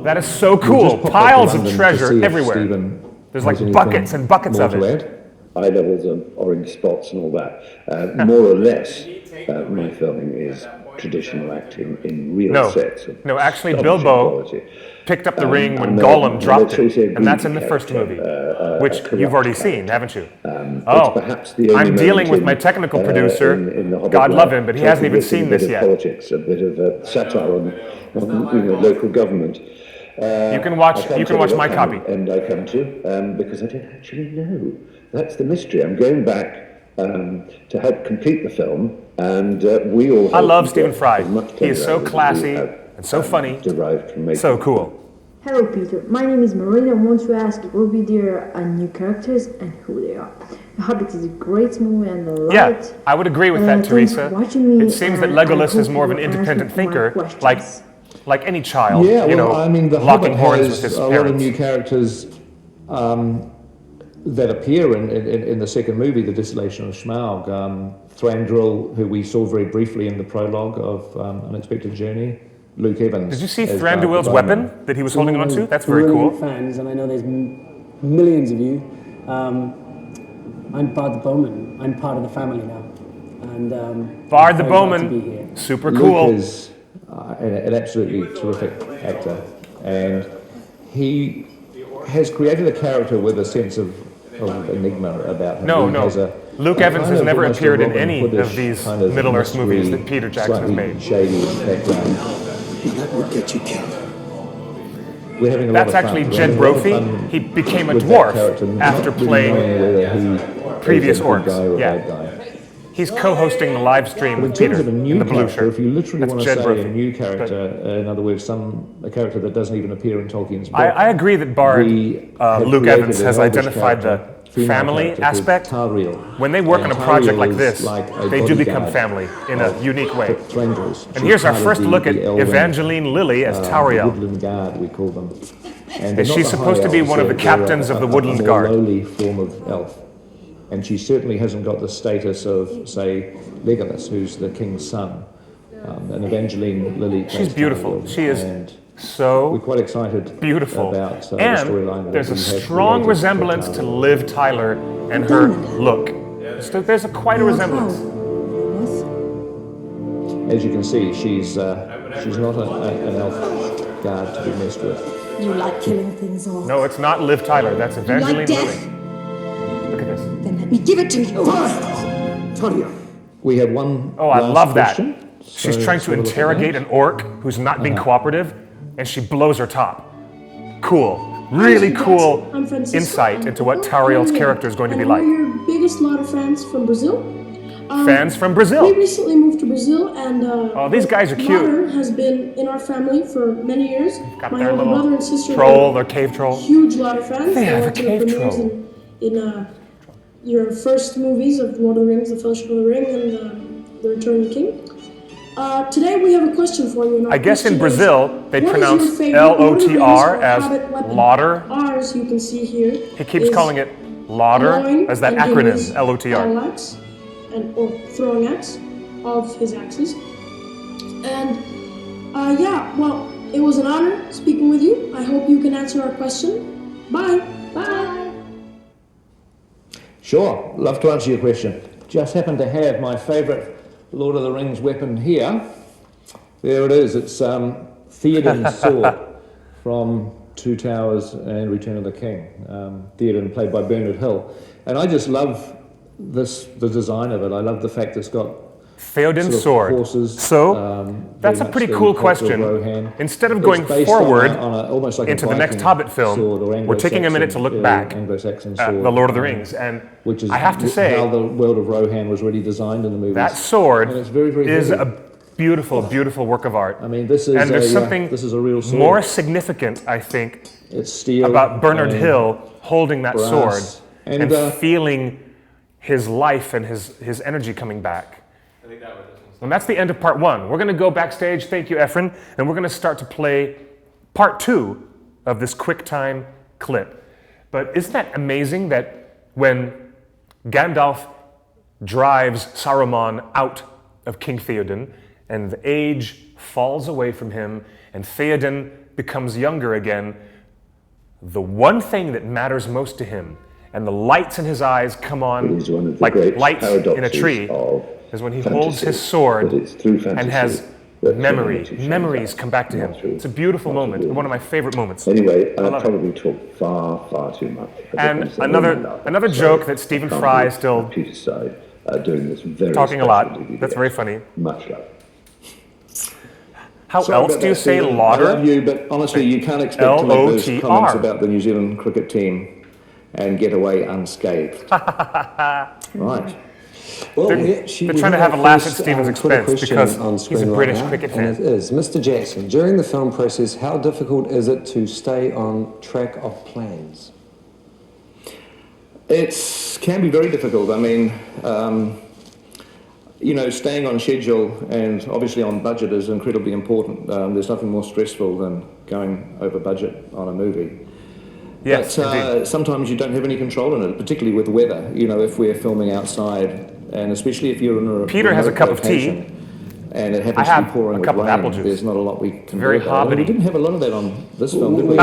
That is so We just cool. popped up Piles to of London to treasure see if everywhere. Stephen There's has like anything buckets and buckets more of to it. add. Eye levels and orange spots and all that. More or less, my filming is traditional acting in real sets. No, actually astonishing Bilbo quality. picked up the ring when I'm Gollum dropped shall we say, it, and that's in the greedy first movie, character, which a you've already corrupt seen, haven't you? It's Oh, perhaps the only I'm dealing moment with in, my technical producer, in the Hobbit God where love him, but he hasn't Tolkien even gets in seen a bit this of yet. Politics, a bit of satire on local government. You can watch my copy. And I come to because I don't actually know. That's the mystery. I'm going back to help complete the film, and we all. I love hope Stephen to Fry. get as much He is so turnaround as we classy have, and so funny, derived from making so cool. Hello Peter, my name is Marina. I want to ask, will be there new characters and who they are? The Hobbit is a great movie and I love Yeah, it. I would agree with that, Thanks Teresa. for watching me, It seems that and I Legolas is hope more of an you answer independent my thinker, questions. like any child, Yeah, well, you know, I mean, the locking Hobbit horns has with his a lot of parents. new characters that appear in the second movie, The Desolation of Smaug. Thranduil, who we saw very briefly in the prologue of Unexpected Journey. Luke Evans. Did you see as Thranduil's Barth weapon that he was holding on to? That's very cool. Fans, and I know there's millions of you. I'm Bard the Bowman. I'm part of the family now, and Bard the I'm very glad to be Bowman, here. super cool. Luke is an absolutely terrific actor, and he has created a character with a sense of enigma about him. No, He no. has Luke Evans has never appeared in any of these Middle-earth movies that Peter Jackson has made. Shady background. That would get you killed. We're having a That's lot of actually fun. Jed Brophy. He became a dwarf after playing previous orcs. Yeah. He's co-hosting the live stream with Peter in the blue shirt. If you literally That's want to Jed say Brophy. a new character, in other words, a character that doesn't even appear in Tolkien's book. I agree that Bard Luke Evans has identified the female family character aspect. called Tariel. When they work And on a project Tariel like is this, like a they do become bodyguard family in a unique way. of Thranduil's. And She's here's our part of first the- look at the elven, Evangeline Lilly as the Tariel. Woodland Guard, we call them. And they're not she's the supposed high to be elves, one of the they're captains of the Woodland a more Guard. lowly form of elf. And she certainly hasn't got the status of, say, Legolas, who's the king's son. And Evangeline Lilly. She's beautiful. Tariel, She is and so we're quite excited beautiful. about the And storyline that there's a we have strong created for resemblance to Tariel. Liv Tyler and her look. So there's quite a resemblance. As you can see, she's not an elf guard to be messed with. You like killing things off. No, it's not Liv Tyler. That's Evangeline like death? Lilly. Look at this. Then let me give it to you. We have one. Oh, I last love that. question. She's So trying to let's have a look at interrogate that. an orc who's not being cooperative, and she blows her top. Cool. Really cool I'm Francisco. insight into what Tariel's character is going to be like. We're your biggest lot of fans from Brazil. Fans from Brazil. We recently moved to Brazil, and Oh, these guys are cute. Lauder has been in our family for many years. Got My their older little brother and sister troll, are their cave troll. huge lot of fans. They have went a to the cave premieres troll. in your first movies of Lord of the Rings, The Fellowship of the Ring, and The Return of the King. Today we have a question for you. And our I guess in question is, Brazil they what is pronounce your favorite Lord of the Rings L-O-T-R or as Hobbit weapon? lauder. Ours, you can see here. He keeps is calling it lauder blowing as that and acronym, his L-O-T-R. battle axe or throwing axe of his axes. And well, it was an honor speaking with you. I hope you can answer our question. Bye. Bye. Sure, love to answer your question. Just happen to have my favourite Lord of the Rings weapon here. There it is. It's Theoden's sword from Two Towers and Return of the King. Theoden, played by Bernard Hill. And I just love the design of it. I love the fact it's got Theoden's sort of sword. horses, So, that's a very pretty much the cool culture of question. Rohan. Instead of It's going based forward on almost like a into the next Viking Hobbit film, sword or we're taking a minute to look Anglo-Saxon, back Anglo-Saxon at sword, The Lord of the Rings. And which is I have to say, how the world of Rohan was really designed in the movies. that sword And it's very, very is heavy. a beautiful, beautiful work of art. I mean, this is and there's this is a real sword. more significant, I think, It's steel about Bernard and Hill holding that brass. sword and And, feeling his life and his energy coming back. I think that was And that's the end of part one. We're going to go backstage, thank you, Efren, and we're going to start to play part two of this QuickTime clip. But isn't that amazing that when Gandalf drives Saruman out of King Theoden, and the age falls away from him, and Theoden becomes younger again, the one thing that matters most to him, and the lights in his eyes come on like lights in a tree, is when he holds his sword and has memories come back to him. It's a beautiful moment, one of my favorite moments. Anyway, I I love it. probably talk far too much. And another joke that Stephen Fry is still doing this very talking a lot. That's very funny. Much love. How Sorry else about do you that, say Stephen. lauder? I love you, but honestly, you can't expect to make those L-O-T-R. comments about the New Zealand cricket team and get away unscathed. Right. Well, They're trying to have a laugh at Stephen's expense because he's a British cricket fan. And it is. Mr. Jackson, during the film process, how difficult is it to stay on track of plans? It can be very difficult. I mean, staying on schedule and obviously on budget is incredibly important. There's nothing more stressful than going over budget on a movie. Yes, but sometimes you don't have any control in it, particularly with weather. If we're filming outside, and especially if you're in a Peter has a remote cup of tea. location, and it happens I to be have pouring a with cup of rain, apple juice. there's not a lot we can Very do about it. hobbity. We didn't have a lot of that on this film, did we? We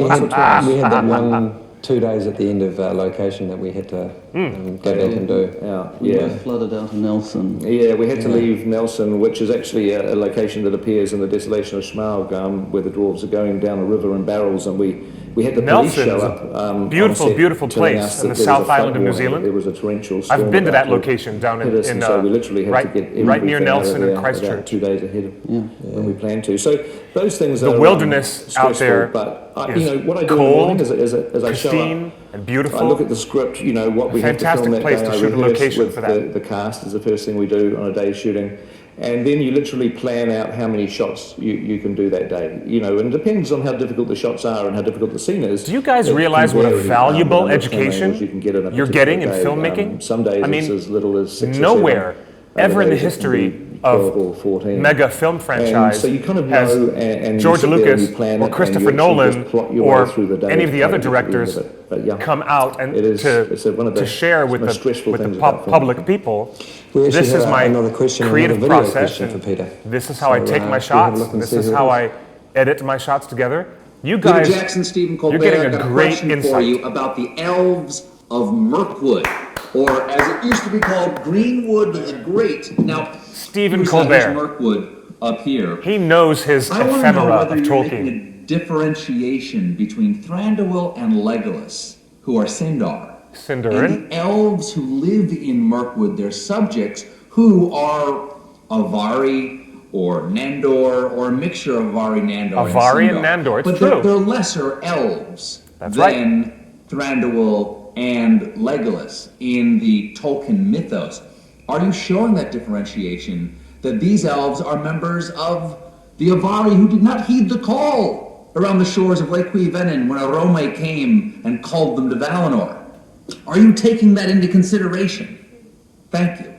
had Twice. that 1-2 days at the end of location that we had to go back and do. We were flooded out of Nelson. Yeah, we had to leave Nelson, which is actually a location that appears in the Desolation of Smaug, where the dwarves are going down a river in barrels, and we We had the police Nelson's show a up. beautiful, on set beautiful telling place us in that the there was South a Island of flood New warning, Zealand. There was a torrential storm. I've been to about that location down hit us, in and so we literally had to get right near everything out of Nelson and there about Christchurch. 2 days ahead of when we planned to. So those things The are wilderness out stressful, there but is you know what I do in the morning cold, is I show pristine, up and beautiful. I look at the script, you know, what we have to film Fantastic that place day. to I shoot a rehearse location with for that. the cast is the first thing we do on a day's shooting. And then you literally plan out how many shots you can do that day. You know, and it depends on how difficult the shots are and how difficult the scene is. Do you guys It realize can what a vary, valuable the number of camera education angles you can get in a you're particular getting in day. filmmaking? Some days I mean, it's as little as 6 nowhere or 7. ever in the Other days it can history be 12 or 14. mega film franchise And so you kind of has know, and George you sit there and Lucas you plan or it, and Christopher you actually Nolan just plot your or way through the day any of the to other try to get to the end directors of it. But yeah, come out and it is, one of the to share with most the stressful things pub- about film. public people. We actually This is have my another question, creative another video process. question for and Peter. This is how I So, take my should we have a shots. look and This see is who it how is? I edit my shots together. You Peter guys, Jackson, Stephen Colbert, you're getting I've a got great question for insight. you about the elves of Mirkwood, or as it used to be called, Greenwood the Great. Now, Stephen here's Colbert. Mirkwood up here. He knows his I want to know ephemera whether of you're Tolkien. making a differentiation between Thranduil and Legolas, who are Sindar, Sindarin. and the elves who live in Mirkwood, their subjects, who are Avari or Nandor, or a mixture of Avari, Nandor, Avari and and Sindar. Nandor, it's but true. They're lesser elves That's right. than Thranduil and Legolas in the Tolkien mythos. Are you showing that differentiation, that these elves are members of the Avari who did not heed the call around the shores of Lake Cuivennen when Arome came and called them to Valinor? Are you taking that into consideration? Thank you.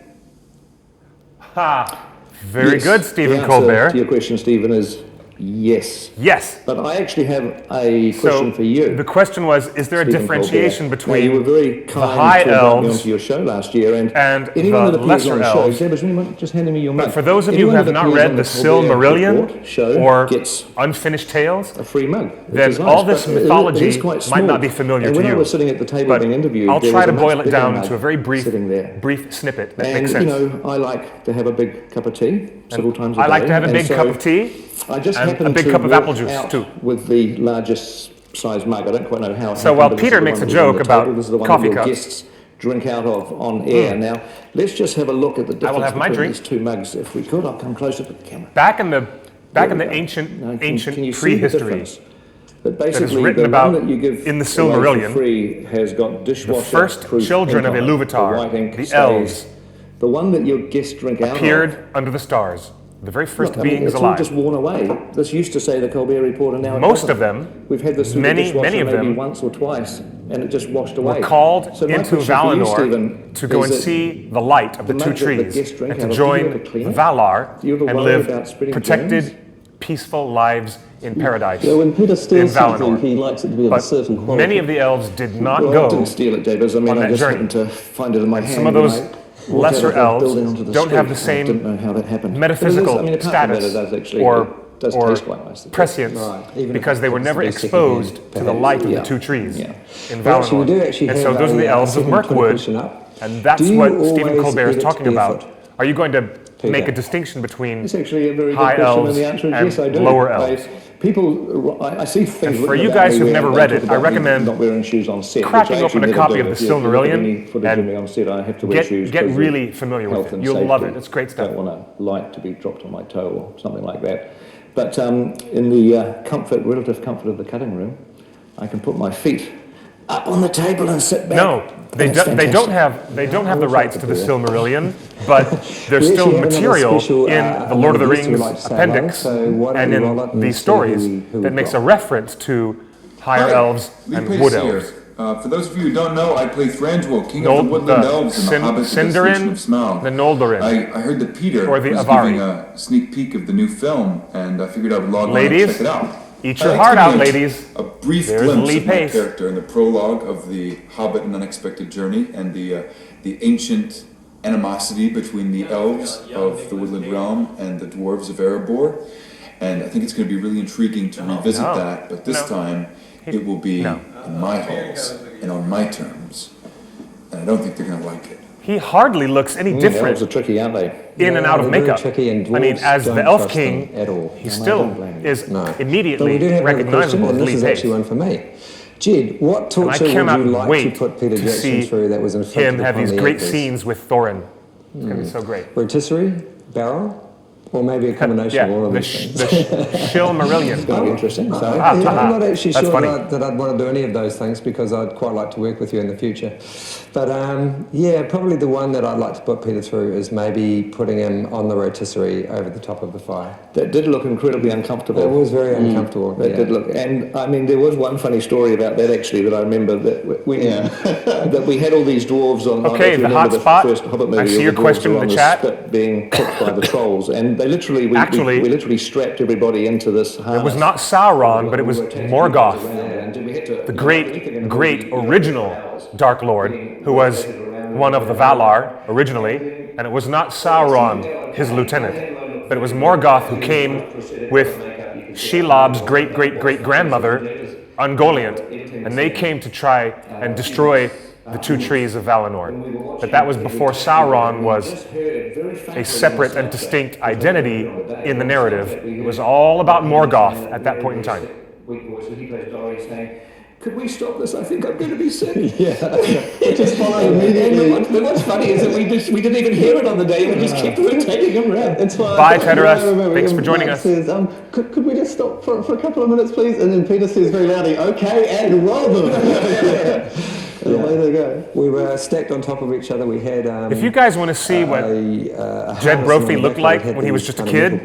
Ha! Very Yes, good, Stephen the answer Colbert. to your question, Stephen, is yes. Yes. But I actually have a question for you. The question was, is there a Stephen differentiation Colbert. between Now, you were very the kind high to invite me elves onto your show last year, and the anyone that appears lesser on the elves? show, Debra, would you mind just handing me your But mug? for those of you who Anyone have that not appears read on the Colbert Silmarillion Report show or gets Unfinished Tales, a free mug. then Which is all nice, this but it mythology is quite might not small. be familiar and to when you. I was sitting at the table But being interviewed, I'll there try was to a boil much it bigger down mug to a very brief snippet that and, makes sense. you know, I like to have a big cup of tea several times a day. I like to have a and big so cup of tea I just and happened a big to cup of walk apple juice, out too. with the largest size mug. I don't quite know how it So happened, while but this Peter is the makes one a that was on joke the about table. This is the one coffee that your cups. guests drink out of on air. Now, let's just have a look at the I will difference have my between drink. these two mugs. If we could, I'll come closer to the camera. Back in the There we go. ancient Now, can you see the prehistory difference? But that is basically, written the about one that you give in the away for Silmarillion, free has got the dishwasher first proof children of ink on it. Iluvatar, The white ink the stays. elves, The one that your guests drink out of appeared under the stars, the very first Look, I mean, beings it's all alive. just worn away. This used to say the Colbert Report, and now it Most doesn't. of them, We've had this through many the dishwasher of maybe them once or twice, and it just washed away. were called So my into question for you, Valinor Stephen, to go is and that see the light of the the two mug that the trees guests drink and to out of, do you join ever clean it? Valar Do you ever and worry live about spreading protected, germs? peaceful lives in paradise. Yeah, when Peter in steals something, Valinor. he likes it to be of a But certain quality. many of the elves did not Well, I go didn't steal it, Jabez. I mean, on I that just journey. happened to find it in my hand. Some of when those I walked out lesser of the elves building onto the don't have the street. I same didn't know how that happened. metaphysical But it is, I mean, apart from status that, it does actually, or, it does or taste quite nice. prescience because they were never exposed to the light of the two trees in Well, actually, we do Valinor. actually And have so those are the elves of second Mirkwood, question up. and that's Do you what Stephen always Colbert is edit talking barefoot? about. Are you going to make a Peter? distinction between It's actually a very good high question, elves and the answer is and yes, I do. lower elves? I see things And for written you about guys me who've where never they read talk it, I about me recommend not wearing shoes on set, cracking which I open a actually copy never of do. the If you look at Silmarillion any footage of me and on set, I have to wear shoes. get because really of familiar with health it. and You'll love safety. it. It's great stuff. Don't want a light to be dropped on my toe or something like that. But in the relative comfort of the cutting room, I can put my feet up on the table and sit back. No, they don't have the rights to the Silmarillion, but there's We still actually have another material special, in the Lord of the another guest who Rings would like to say hello, appendix so why don't and we in roll up and these see stories who that we've makes a got. reference to higher elves Lee and Pace wood here. elves. For those of you who don't know, I play Thranduil, King of the Woodland Elves in The Hobbit: The Description of Smaug. the Noldorin. I heard that Peter or the was Avari. giving a sneak peek of the new film, and I figured I would log on and Ladies, check it out. eat I'd your like to heart give out, you ladies. A brief There's glimpse Lee of my Pace. character in the prologue of The Hobbit: An Unexpected Journey, and the ancient animosity between the elves of the Woodland Realm and the dwarves of Erebor. And I think it's going to be really intriguing to revisit that, but this time it will be in my halls and on my terms. And I don't think they're going to like it. he hardly looks any Elves different are tricky, aren't they? in and out of they're very makeup. tricky, and I mean, dwarves as the don't Elf trust them King, at all. he still is But immediately we do have another question, recognizable and as this Lee is Pace. actually one for me. Jed, what And I torture would cannot you like wait to put Peter to Jackson see through that was inflicted him have upon these the great actors? scenes with Thorin. It's going to be so great. Rotisserie, barrel, or maybe a combination Yeah, of all of the these the things. Shilmarillion. It's going to be interesting. So, I'm not actually That's sure funny. that I'd want to do any of those things because I'd quite like to work with you in the future. But yeah, probably the one that I'd like to put Peter through is maybe putting him on the rotisserie over the top of the fire. that did look incredibly uncomfortable. It was very uncomfortable. That did look, and I mean, there was one funny story about that actually that I remember that we that we had all these dwarves on. Okay, if you the remember hot spot. First Hobbit movie, I see all your the dwarves question were in on the chat. spit being cooked by the trolls, and they literally we literally strapped everybody into this harness. It was not Sauron, but it was Morgoth, the great original Dark Lord, who was one of the Valar originally, and it was not Sauron, his lieutenant, but it was Morgoth who came with Shelob's great-great-great-grandmother, Ungoliant, and they came to try and destroy the two trees of Valinor. But that was before Sauron was a separate and distinct identity in the narrative. It was all about Morgoth at that point in time. Could we stop this? I think I'm going to be sick. Yeah, just followed immediately. And what's funny is that we didn't even hear it on the day. We just kept rotating him around. It's fine. Bye, Tedros. Thanks for joining us. Says, could we just stop for a couple of minutes, please? And then Peter says very loudly, "Okay, and roll them." And away they go. We were stacked on top of each other. We had. If you guys want to see what Jed Brophy looked like when he was just a kid,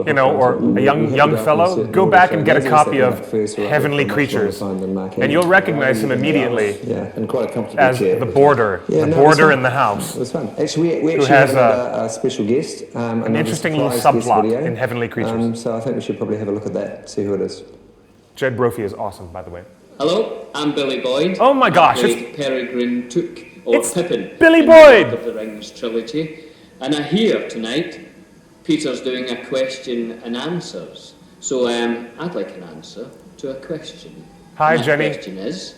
you know, or a young fellow, go back and get a copy of Heavenly Creatures, and you'll recognize him immediately And quite a comfortable as chair. the boarder, in the house. It was fun. Actually, we Who actually has have a special guest. an interesting little subplot in Heavenly Creatures. So I think we should probably have a look at that, see who it is. Jed Brophy is awesome, by the way. Hello, I'm Billy Boyd. Oh my gosh, I played Peregrine Took, or Pippin, Billy in Boyd! the Lord of the Rings trilogy. And I hear tonight Peter's doing a question and answers. So I'd like an answer to a question. Hi, My Jenny. question is,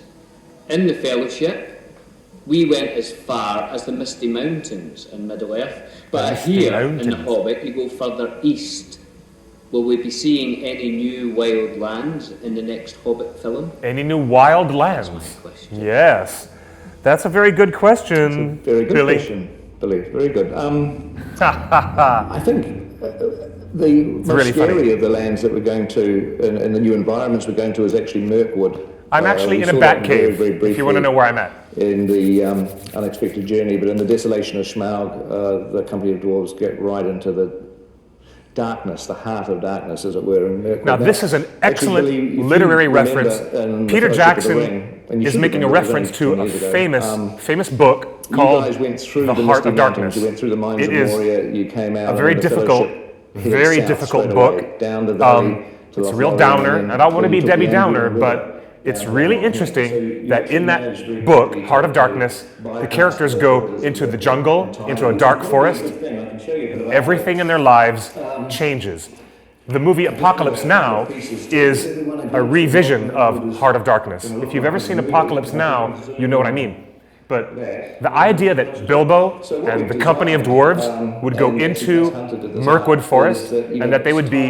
in the Fellowship, we went as far as the Misty Mountains in Middle-earth, but I Misty hear in Mountains. The Hobbit you go further east. Will we be seeing any new wild lands in the next Hobbit film? Any new wild lands? Yes. That's a very good question, Very good Billy. question, Billy. Very good. I think the most really scary funny. of the lands that we're going to, and the new environments we're going to, is actually Mirkwood. I'm actually we in a saw bat that very, cave, very if you want to briefly know where I'm at. in the Unexpected Journey, but in the Desolation of Smaug, the company of dwarves get right into the darkness, the heart of darkness, as it were, in Mirkwood. Now, this is an excellent Billy, if you literary remember reference. in The Peter Fellowship of the Jackson Ring, and you is should making a remember, it was reference to only a 20 years ago, famous book you called guys went through The the Heart Misty of Mountains, Darkness. you went through the mines It of is Moria, you came out a very and the difficult, Fellowship headed south straight book. away, down the valley to It's a Loch real Lomond, downer, and and I don't want to then be you took Debbie the Downer, Anglian but River. it's really interesting that in that book, Heart of Darkness, the characters go into the jungle, into a dark forest, and everything in their lives changes. The movie Apocalypse Now is a revision of Heart of Darkness. If you've ever seen Apocalypse Now, you know what I mean. But the idea that Bilbo and the company of dwarves would go into Mirkwood Forest and that they would be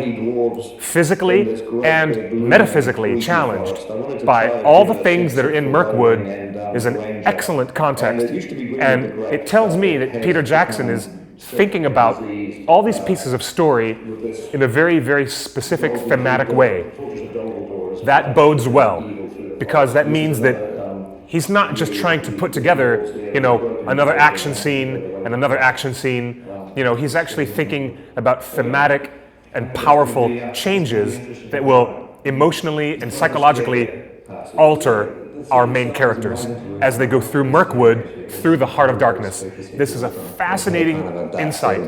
physically and metaphysically challenged by all the things that are in Mirkwood is an excellent context. And it tells me that Peter Jackson is thinking about all these pieces of story in a very, very specific thematic way. That bodes well, because that means that he's not just trying to put together, you know, another action scene and another action scene. You know, he's actually thinking about thematic and powerful changes that will emotionally and psychologically alter our main characters as they go through Mirkwood, through the Heart of Darkness. This is a fascinating insight.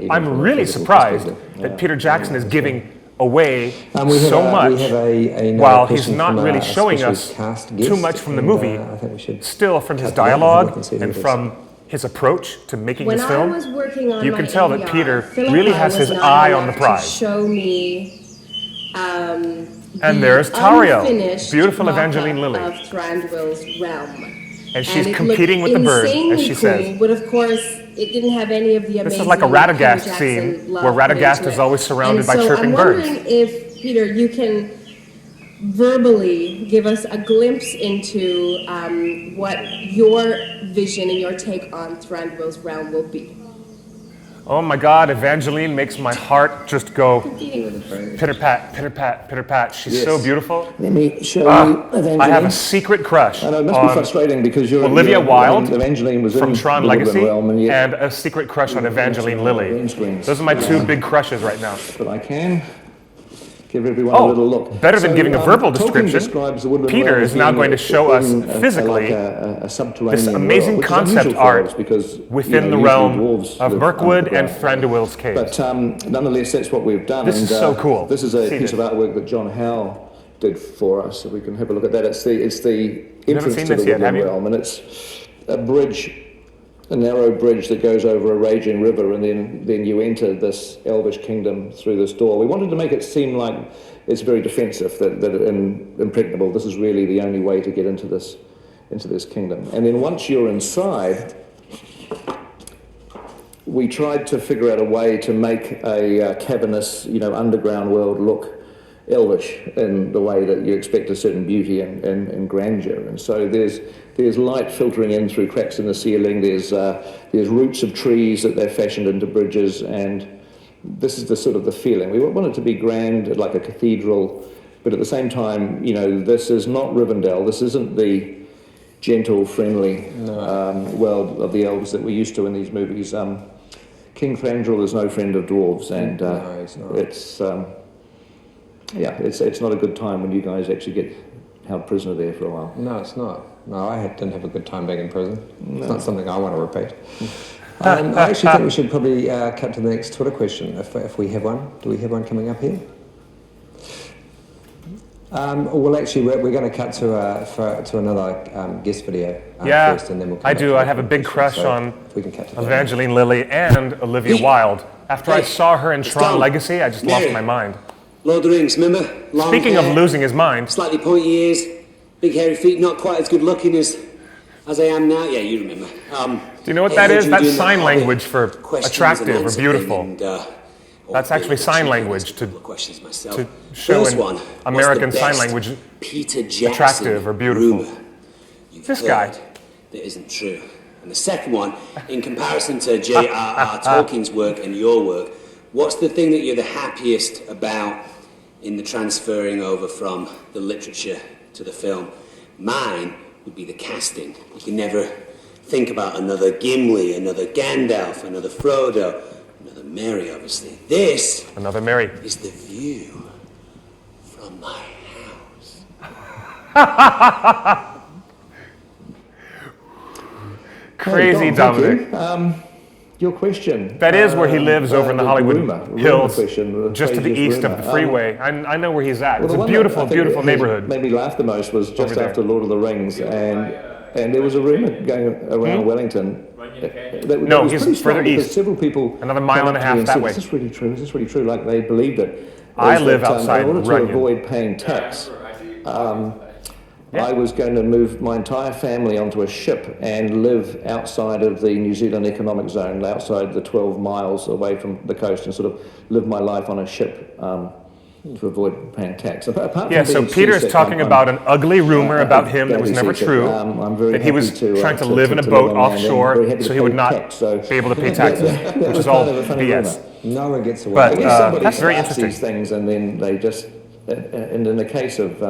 I'm really surprised that Peter Jackson is giving away so much while he's not really showing us too much from the movie, still from his dialogue and from his approach to making his film. You can tell that Peter really has his eye on the prize. Show me And there's Tario, beautiful Evangeline Lilly. of Thranduil's realm. And she's it competing looked with the bird, as insanely she cool, says. But of course, it didn't have any of the amazing. This is like a Radagast Peter scene Jackson love where put Radagast into is it. always surrounded by and chirping I'm birds. wondering if, Peter, you can verbally give us a glimpse into what your vision and your take on Thranduil's realm will be. Oh my God, Evangeline makes my heart just go pitter-pat, pitter-pat, pitter-pat. She's so beautiful. Let me show you Evangeline. I have a secret crush I know, it must be frustrating because you're Olivia Wilde Evangeline was from in Tron the Legacy realm, and a secret crush on Evangeline Lilly. Those are my two big crushes right now. But I can give everyone a little look. Better than giving a verbal Tolkien description, describes the Woodland Peter realm is as now being going to show us being physically a subterranean this amazing world, which is concept unusual for art elves because, within the usually realm dwarves of live Mirkwood and underground. Thranduil's caves. But nonetheless, that's what we've done. This and, is so cool. This is a See piece this. of artwork that John Howe did for us, so we can have a look at that. It's the You haven't entrance seen to this the yet, have Woodland you? realm, and it's a bridge, a narrow bridge that goes over a raging river, and then you enter this elvish kingdom through this door. We wanted to make it seem like it's very defensive, that impregnable. This is really the only way to get into this kingdom. And then once you're inside, we tried to figure out a way to make a cavernous, underground world look elvish in the way that you expect a certain beauty and grandeur. And so there's light filtering in through cracks in the ceiling. There's roots of trees that they've fashioned into bridges, and this is the sort of the feeling. We want it to be grand, like a cathedral, but at the same time, this is not Rivendell. This isn't the gentle, friendly world of the elves that we're used to in these movies. King Thranduil is no friend of dwarves, and it's not a good time when you guys actually get held prisoner there for a while. No, it's not. No, I didn't have a good time back in prison. No. It's not something I want to repeat. I actually think we should probably cut to the next Twitter question, if we have one. Do we have one coming up here? Well, actually, we're going to cut to another guest video first, and then we'll come I back do. to I the have a big question. crush So on if we can cut to that. Evangeline Lilly and Olivia Wilde. After I saw her in Tron Tom. Legacy, I just Mary. lost my mind. Lord of the Rings, remember? Long Speaking hair, of losing his mind, slightly pointy ears, big hairy feet, not quite as good looking as I am now. Yeah, you remember. do you know what that is? That's sign language for attractive or beautiful. That's actually sign language to show First in one, American what's the sign best language Peter Jackson attractive or beautiful. rumor you've This heard guy. that isn't true? And the second one, in comparison to J.R.R. Tolkien's work and your work, what's the thing that you're the happiest about in the transferring over from the literature to the film? Mine would be the casting. You can never think about another Gimli, another Gandalf, another Frodo, another Merry, obviously. This Another Mary. is the view from my house. Crazy, Hey, Dom, thank Dominic. you. Your question. That is where he lives over in the Hollywood Hills, question, just to the Fraser's east rumor. of the freeway. I know where he's at. Well, It's the a one that beautiful, I think beautiful has neighborhood. Made me laugh the most was just Over after Lord of the Rings, and there was a rumor going around Wellington. That No, was he's pretty strong further because east. Several people Another mile came and a up to half me and that said, way. Is this really true? Is this really true? Like they believed it. I Is live that, outside in order to Runyon. avoid paying tax. I was going to move my entire family onto a ship and live outside of the New Zealand economic zone, outside the 12 miles away from the coast, and sort of live my life on a ship to avoid paying tax. Apart Yeah, from so being Peter's seasick, talking about an ugly rumor about him that was badly never seasick. true, I'm very that he was happy to, trying to to- live to- in a to boat live on land and offshore very happy so to he would pay not tax, so- be able to pay taxes, That which was is all kind of a funny BS. rumor. No one gets away. But I guess somebody that's very starts interesting. these things, and then they just, and in the case of,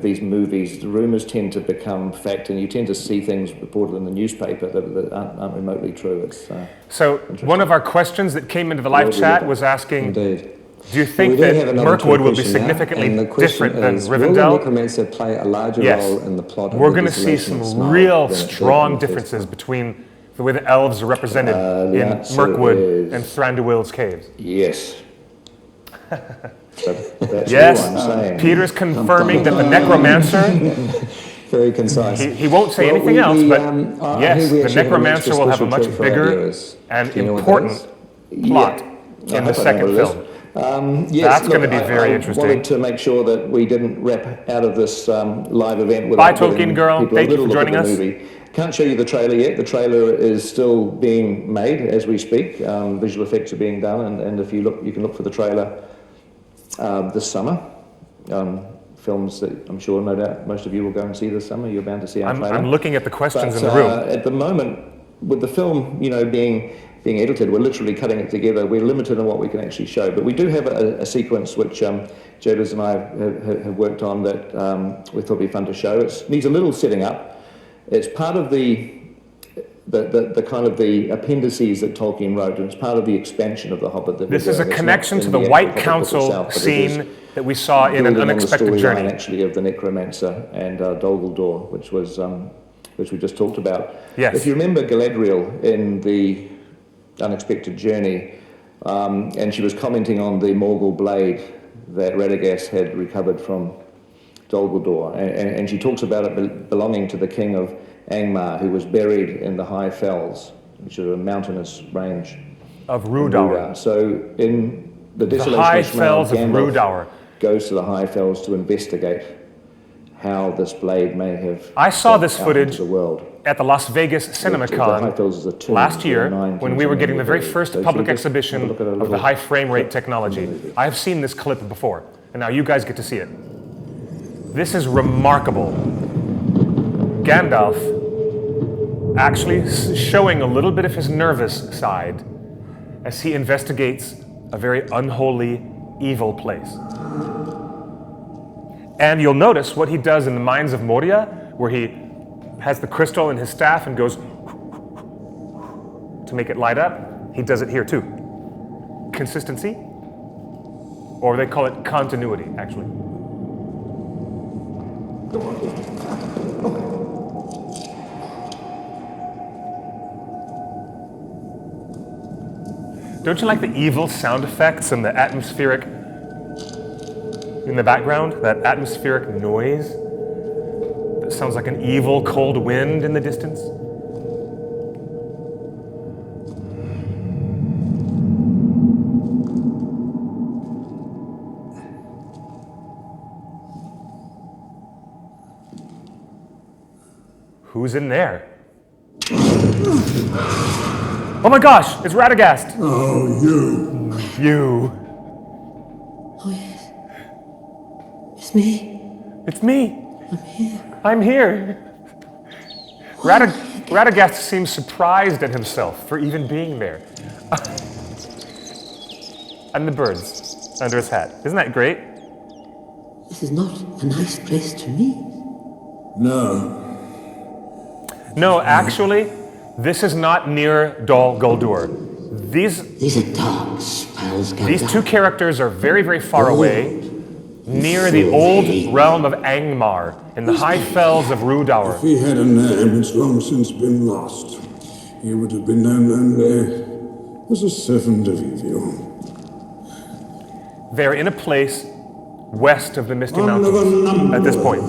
these movies, the rumours tend to become fact, and you tend to see things reported in the newspaper that aren't remotely true. It's So one of our questions that came into the live chat was asking, Indeed. do you think We do that have another Mirkwood will be question now, significantly and the question different than is, Will the Rivendell? necromancer play a larger Yes. role in the plot of We're the going to see Desolation of some Smaug real than it did strong in the differences between the way the elves are represented the in answer Mirkwood is- and Thranduil's caves. Yes. That's Yes, all I'm saying. Peter's confirming that the necromancer, Very concise. he won't say Well, anything we- else, we, but here yes, we the actually have an necromancer extra will have a special much treat for our bigger viewers. and Do you know what that important is? plot I in the hope I know second what it is. film. Yes, That's going to be I very interesting. wanted to make sure that we didn't wrap out of this live event Bye, without giving Tolkien Girl. people Thank a you little for look at joining the us. movie. Can't show you the trailer yet. The trailer is still being made as we speak. Visual effects are being done, and if you look, you can look for the trailer this summer. Films that I'm sure, no doubt, most of you will go and see this summer. You're bound to see our trailer. I'm looking at the questions But, in the room. At the moment, with the film, being edited, we're literally cutting it together. We're limited on what we can actually show, but we do have a sequence which Jodis and I have worked on that we thought would be fun to show. It needs a little setting up. It's part of the kind of the appendices that Tolkien wrote, and it's part of the expansion of The Hobbit. This is a connection to the White Council scene that we saw in An Unexpected Journey. Actually, of the Necromancer and Dol Guldur, which we just talked about. Yes. If you remember Galadriel in the Unexpected Journey, and she was commenting on the Morgul blade that Radagast had recovered from Dol Guldur, and she talks about it belonging to the king of Angmar, who was buried in the High Fells, which is a mountainous range of Rhudaur. So in the Desolation High of Smaug, Fells of Gandalf Rhudaur goes to the High Fells to investigate how this blade may have. I saw this out footage into the world. at the Las Vegas The High Fells is a CinemaCon tomb last year for 9 when we were getting the very first So public should we just exhibition have a look at a of the little high frame rate clip technology. from the movie? I have seen this clip before, and now you guys get to see it. This is remarkable. Gandalf actually showing a little bit of his nervous side as he investigates a very unholy, evil place. And you'll notice what he does in the Mines of Moria, where he has the crystal in his staff and goes to make it light up. He does it here too. Consistency, or they call it continuity, actually. Don't you like the evil sound effects and the atmospheric in the background? That atmospheric noise that sounds like an evil cold wind in the distance? Who's in there? Oh my gosh, it's Radagast! Oh, you. You. Oh, yes. It's me. It's me. I'm here. I'm here. Radagast seems surprised at himself for even being there. And the birds under his hat. Isn't that great? This is not a nice place to meet. No. No, actually, this is not near Dol Guldur. These are dark spells, Gandalf. These two characters are very, very far away, near the old realm of Angmar, in the high fells of Rhudaur. If he had a name, it's long since been lost. He would have been known only as a servant of evil. They're in a place west of the Misty Mountains at this point.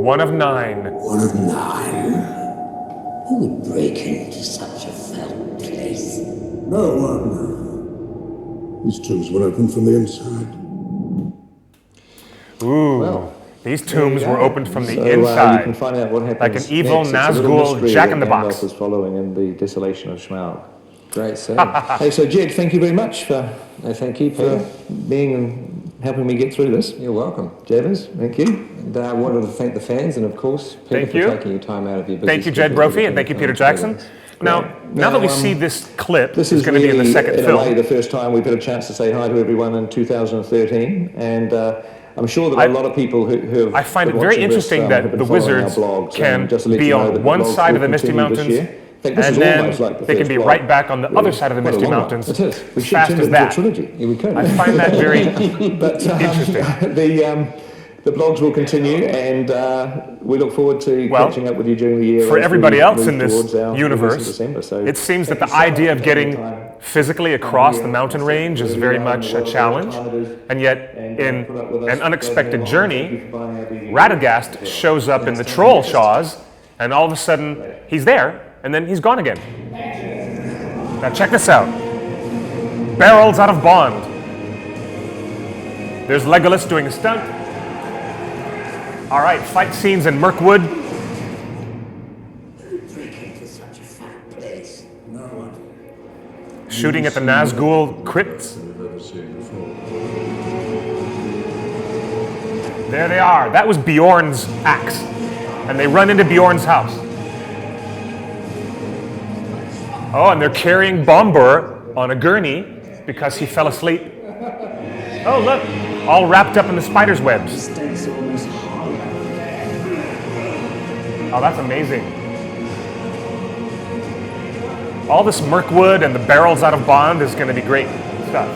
One of 9. One of 9. Who would break into such a fell place? No one. These tombs were opened from the inside. Ooh, these tombs were opened from the So, inside. you can find out what happens like an evil next. It's a little Nazgul mystery Jack that in the Box. Gandalf is following in the Desolation of Smaug. Great scene. Hey, so Jed, thank you very much for thank you, Peter, being and helping me get through this. You're welcome. Javis, thank you. And I wanted to thank the fans and, of course, Peter Thank for you. taking your time out of your busy Thank you, Jed schedule Brophy, and thank you, Peter to come Jackson. to Now that we see this clip, This is is going to be in the really, second in film. a way, the first time we've had a chance to say hi to everyone in 2013, and I'm sure that a lot of people who I find it very interesting that the Wizards can be on one side of the Misty Mountains, and then they can be right back on the other side of the Misty Mountains as fast as that. I find that very interesting. The blogs will continue, and we look forward to catching up with you during the year. For as everybody we else move in this towards our universe, December. So it seems that the idea of getting physically across the mountain range is very much a challenge, and yet in An Unexpected Journey, Radagast shows up in the troll shaws, and all of a sudden he's there, and then he's gone again. Now check this out. Barrels out of Bond. There's Legolas doing a stunt. All right, fight scenes in Mirkwood. Shooting at the Nazgul crypts. There they are. That was Bjorn's axe. And they run into Bjorn's house. Oh, and they're carrying Bombur on a gurney because he fell asleep. Oh, look, all wrapped up in the spider's webs. Oh, that's amazing. All this Mirkwood and the barrels out of Bond is going to be great stuff.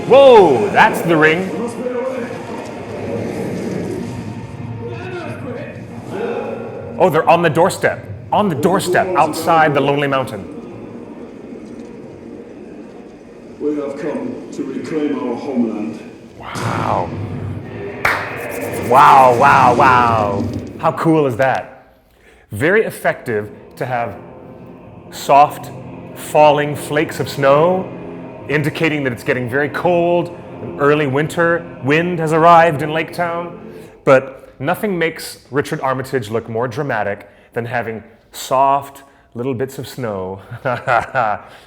Whoa, that's the ring. Oh, they're on the doorstep. On the doorstep outside the Lonely Mountain. We have come to reclaim our homeland. Wow. Wow, wow, wow. How cool is that? Very effective to have soft, falling flakes of snow, indicating that it's getting very cold. An early winter wind has arrived in Lake Town. But nothing makes Richard Armitage look more dramatic than having soft little bits of snow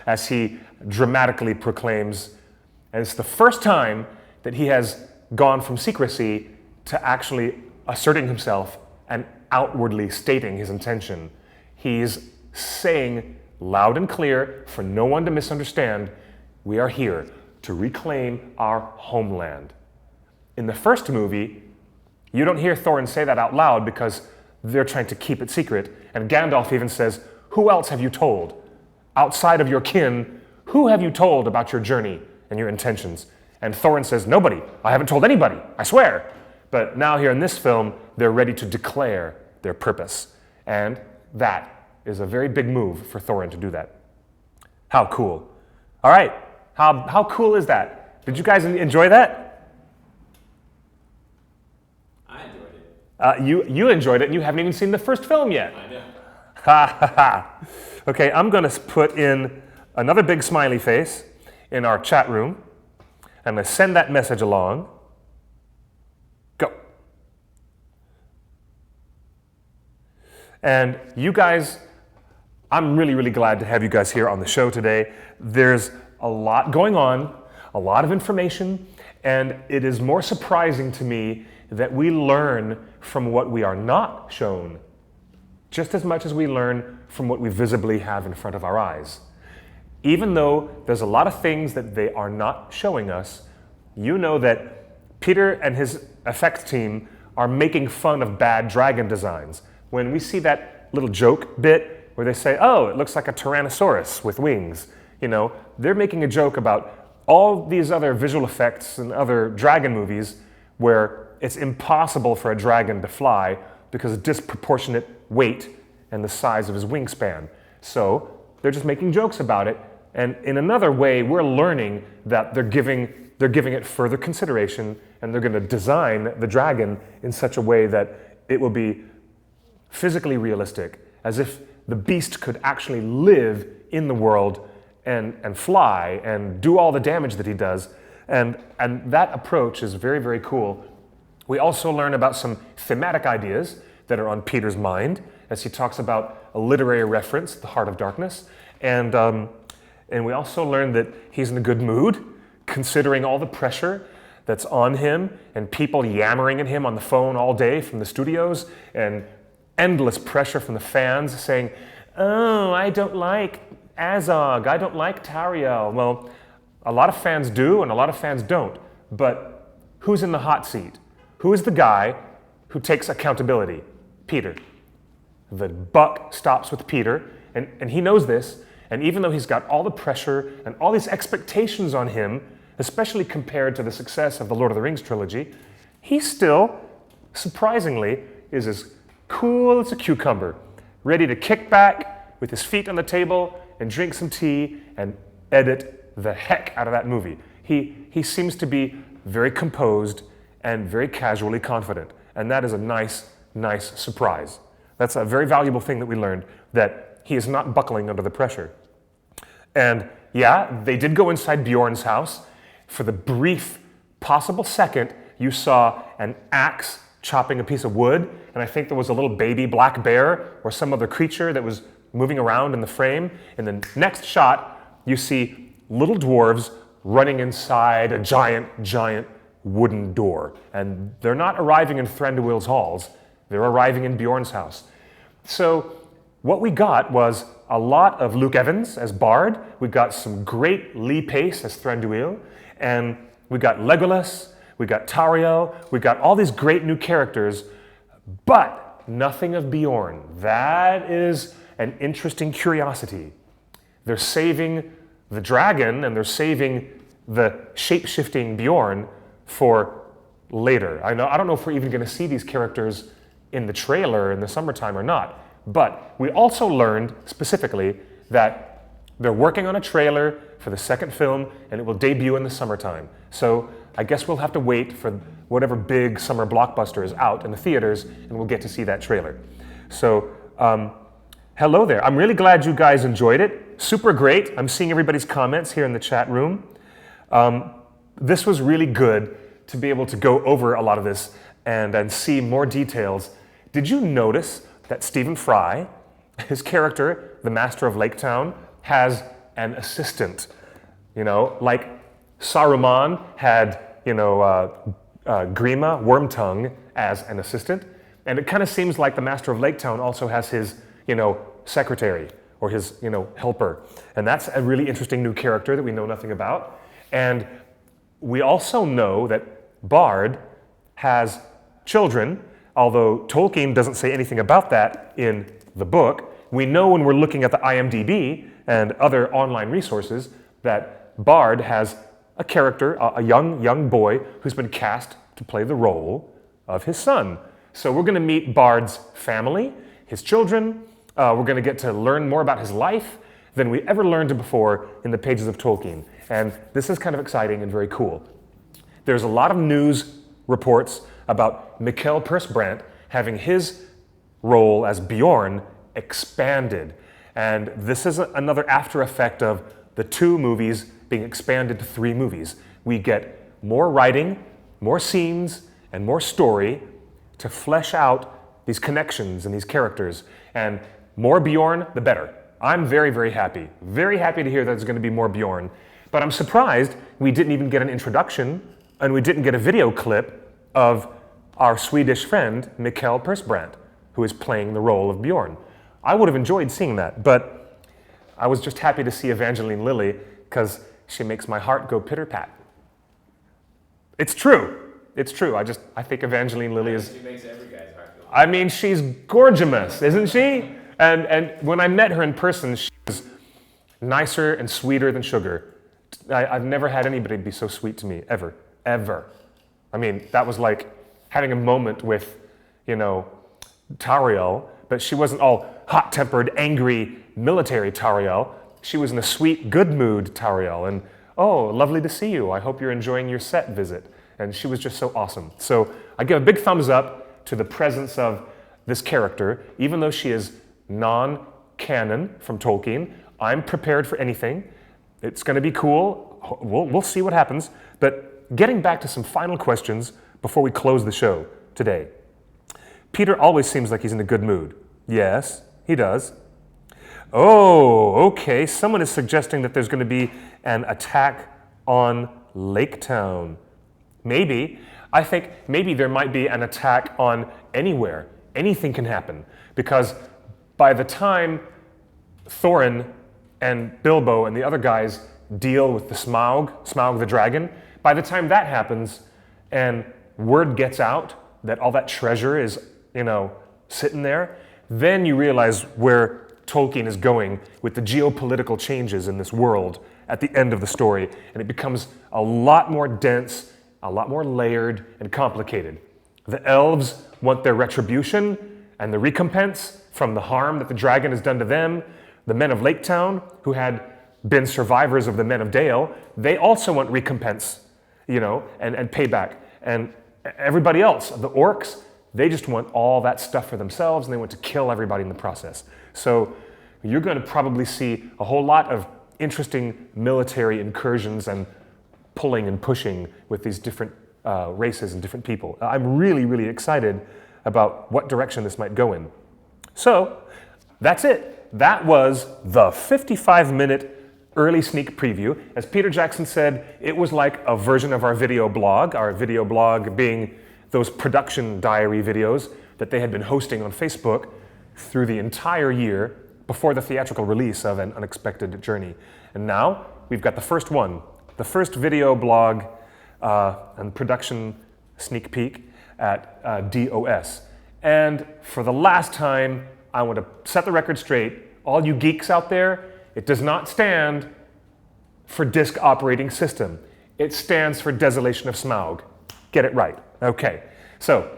as he dramatically proclaims. And it's the first time that he has gone from secrecy to actually asserting himself and outwardly stating his intention. He's saying loud and clear for no one to misunderstand, we are here to reclaim our homeland. In the first movie, you don't hear Thorin say that out loud because they're trying to keep it secret. And Gandalf even says, who else have you told? Outside of your kin, who have you told about your journey and your intentions? And Thorin says, nobody. I haven't told anybody. I swear. But now here in this film, they're ready to declare their purpose. And that is a very big move for Thorin to do that. How cool. All right. How cool is that? Did you guys enjoy that? You enjoyed it, and you haven't even seen the first film yet. I know. Ha ha ha. Okay, I'm going to put in another big smiley face in our chat room. I'm going to send that message along. Go. And you guys, I'm really, really glad to have you guys here on the show today. There's a lot going on, a lot of information, and it is more surprising to me that we learn from what we are not shown just as much as we learn from what we visibly have in front of our eyes. Even though there's a lot of things that they are not showing us, you know that Peter and his effects team are making fun of bad dragon designs. When we see that little joke bit where they say, oh, it looks like a Tyrannosaurus with wings, you know, they're making a joke about all these other visual effects and other dragon movies where it's impossible for a dragon to fly because of disproportionate weight and the size of his wingspan. So they're just making jokes about it. And in another way, we're learning that they're giving it further consideration, and they're going to design the dragon in such a way that it will be physically realistic, as if the beast could actually live in the world and fly and do all the damage that he does. And that approach is very, very cool. We also learn about some thematic ideas that are on Peter's mind as he talks about a literary reference, The Heart of Darkness. And we also learn that he's in a good mood, considering all the pressure that's on him and people yammering at him on the phone all day from the studios and endless pressure from the fans saying, oh, I don't like Azog, I don't like Tariel. Well, a lot of fans do and a lot of fans don't. But who's in the hot seat? Who is the guy who takes accountability? Peter. The buck stops with Peter, and he knows this. And even though he's got all the pressure and all these expectations on him, especially compared to the success of the Lord of the Rings trilogy, he still, surprisingly, is as cool as a cucumber, ready to kick back with his feet on the table and drink some tea and edit the heck out of that movie. He seems to be very composed and very casually confident. And that is a nice, nice surprise. That's a very valuable thing that we learned, that he is not buckling under the pressure. And yeah, they did go inside Bjorn's house. For the brief possible second, you saw an axe chopping a piece of wood, and I think there was a little baby black bear or some other creature that was moving around in the frame. In the next shot, you see little dwarves running inside a giant wooden door. And they're not arriving in Thranduil's halls, they're arriving in Bjorn's house. So what we got was a lot of Luke Evans as Bard, we got some great Lee Pace as Thranduil, and we got Legolas, we got Tauriel, we got all these great new characters, but nothing of Bjorn. That is an interesting curiosity. They're saving the dragon and they're saving the shape-shifting Bjorn for later. I don't know if we're even going to see these characters in the trailer in the summertime or not, but we also learned specifically that they're working on a trailer for the second film and it will debut in the summertime. So I guess we'll have to wait for whatever big summer blockbuster is out in the theaters and we'll get to see that trailer. So hello there. I'm really glad you guys enjoyed it. Super great. I'm seeing everybody's comments here in the chat room. This was really good to be able to go over a lot of this and see more details. Did you notice that Stephen Fry, his character, the Master of Lake Town, has an assistant? You know, like Saruman had, Grima Wormtongue as an assistant, and it kind of seems like the Master of Lake Town also has his, secretary or his, helper, and that's a really interesting new character that we know nothing about. And we also know that Bard has children, although Tolkien doesn't say anything about that in the book. We know when we're looking at the IMDb and other online resources that Bard has a character, a young boy who's been cast to play the role of his son. So we're going to meet Bard's family, his children. We're going to get to learn more about his life than we ever learned before in the pages of Tolkien. And this is kind of exciting and very cool. There's a lot of news reports about Mikkel Persbrandt having his role as Bjorn expanded. And this is another after effect of the 2 movies being expanded to 3 movies. We get more writing, more scenes, and more story to flesh out these connections and these characters. And more Bjorn, the better. I'm very, very happy. Very happy to hear that there's going to be more Bjorn. But I'm surprised we didn't even get an introduction and we didn't get a video clip of our Swedish friend, Mikkel Persbrandt, who is playing the role of Bjorn. I would have enjoyed seeing that, but I was just happy to see Evangeline Lilly because she makes my heart go pitter-pat. It's true. It's true. I think Evangeline Lilly is... She makes every guy's heart go. I mean, she's gorgeous, isn't she? And when I met her in person, she was nicer and sweeter than sugar. I've never had anybody be so sweet to me, ever. I mean, that was like having a moment with, Tauriel, but she wasn't all hot-tempered, angry, military Tauriel. She was in a sweet, good mood Tauriel, and oh, lovely to see you. I hope you're enjoying your set visit. And she was just so awesome. So I give a big thumbs up to the presence of this character, even though she is non-canon from Tolkien. I'm prepared for anything. It's going to be cool. We'll see what happens. But getting back to some final questions before we close the show today. Peter always seems like he's in a good mood. Yes, he does. Oh, okay. Someone is suggesting that there's going to be an attack on Lake Town. Maybe. I think maybe there might be an attack on anywhere. Anything can happen. Because by the time Thorin and Bilbo and the other guys deal with the Smaug the dragon, by the time that happens and word gets out that all that treasure is, sitting there, then you realize where Tolkien is going with the geopolitical changes in this world at the end of the story. And it becomes a lot more dense, a lot more layered and complicated. The elves want their retribution and the recompense from the harm that the dragon has done to them. The men of Lake Town, who had been survivors of the men of Dale, they also want recompense, and payback. And everybody else, the orcs, they just want all that stuff for themselves and they want to kill everybody in the process. So you're going to probably see a whole lot of interesting military incursions and pulling and pushing with these different races and different people. I'm really, really excited about what direction this might go in. So, that's it. That was the 55-minute early sneak preview. As Peter Jackson said, it was like a version of our video blog being those production diary videos that they had been hosting on Facebook through the entire year before the theatrical release of An Unexpected Journey. And now, we've got the first one, the first video blog and production sneak peek at DOS. And for the last time, I want to set the record straight. All you geeks out there, it does not stand for Disk Operating System. It stands for Desolation of Smaug. Get it right. Okay. So,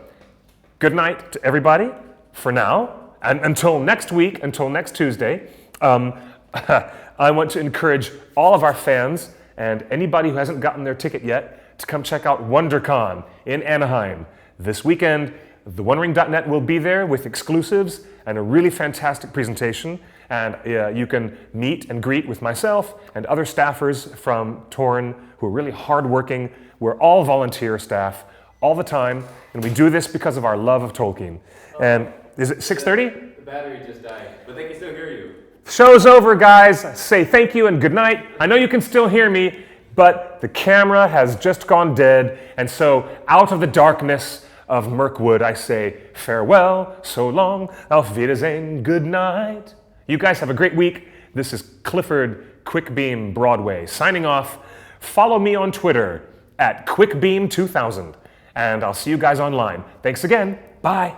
good night to everybody for now. And until next week, until next Tuesday, I want to encourage all of our fans and anybody who hasn't gotten their ticket yet to come check out Wondercon in Anaheim. This weekend, theonering.net will be there with exclusives and a really fantastic presentation. And you can meet and greet with myself and other staffers from Torn who are really hardworking. We're all volunteer staff all the time, and we do this because of our love of Tolkien. And is it 6:30? The battery just died, but they can still hear you. Show's over, guys. Say thank you and good night. I know you can still hear me, but the camera has just gone dead, and so out of the darkness of Mirkwood, I say farewell, so long, auf Wiedersehen, good night. You guys have a great week. This is Clifford Quickbeam Broadway signing off. Follow me on Twitter at QuickBeam2000, and I'll see you guys online. Thanks again. Bye.